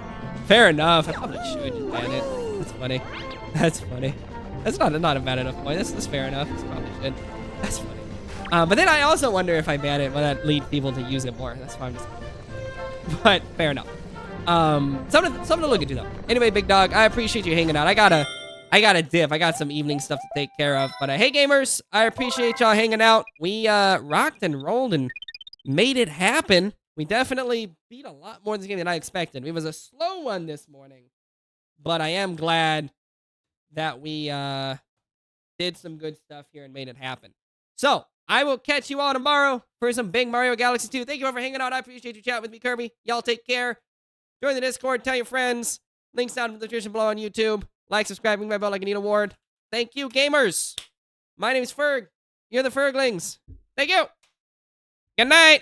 Fair enough. I probably should just ban it. That's funny. That's funny. That's not a bad enough point. That's fair enough. I probably should. That's funny. But then I also wonder if I ban it, will that lead people to use it more? That's fine. But fair enough. Something to look into though. Anyway, big dog, I appreciate you hanging out. I gotta dip. I got some evening stuff to take care of. But hey, gamers, I appreciate y'all hanging out. We rocked and rolled and made it happen. We definitely beat a lot more in this game than I expected. It was a slow one this morning, but I am glad that we did some good stuff here and made it happen. So I will catch you all tomorrow for some big Mario Galaxy 2. Thank you all for hanging out. I appreciate you chatting with me, Kirby. Y'all take care. Join the Discord. Tell your friends. Links down in the description below on YouTube. Like, subscribe, ring my bell like an award. Thank you, gamers. My name is Ferg. You're the Ferglings. Thank you. Good night.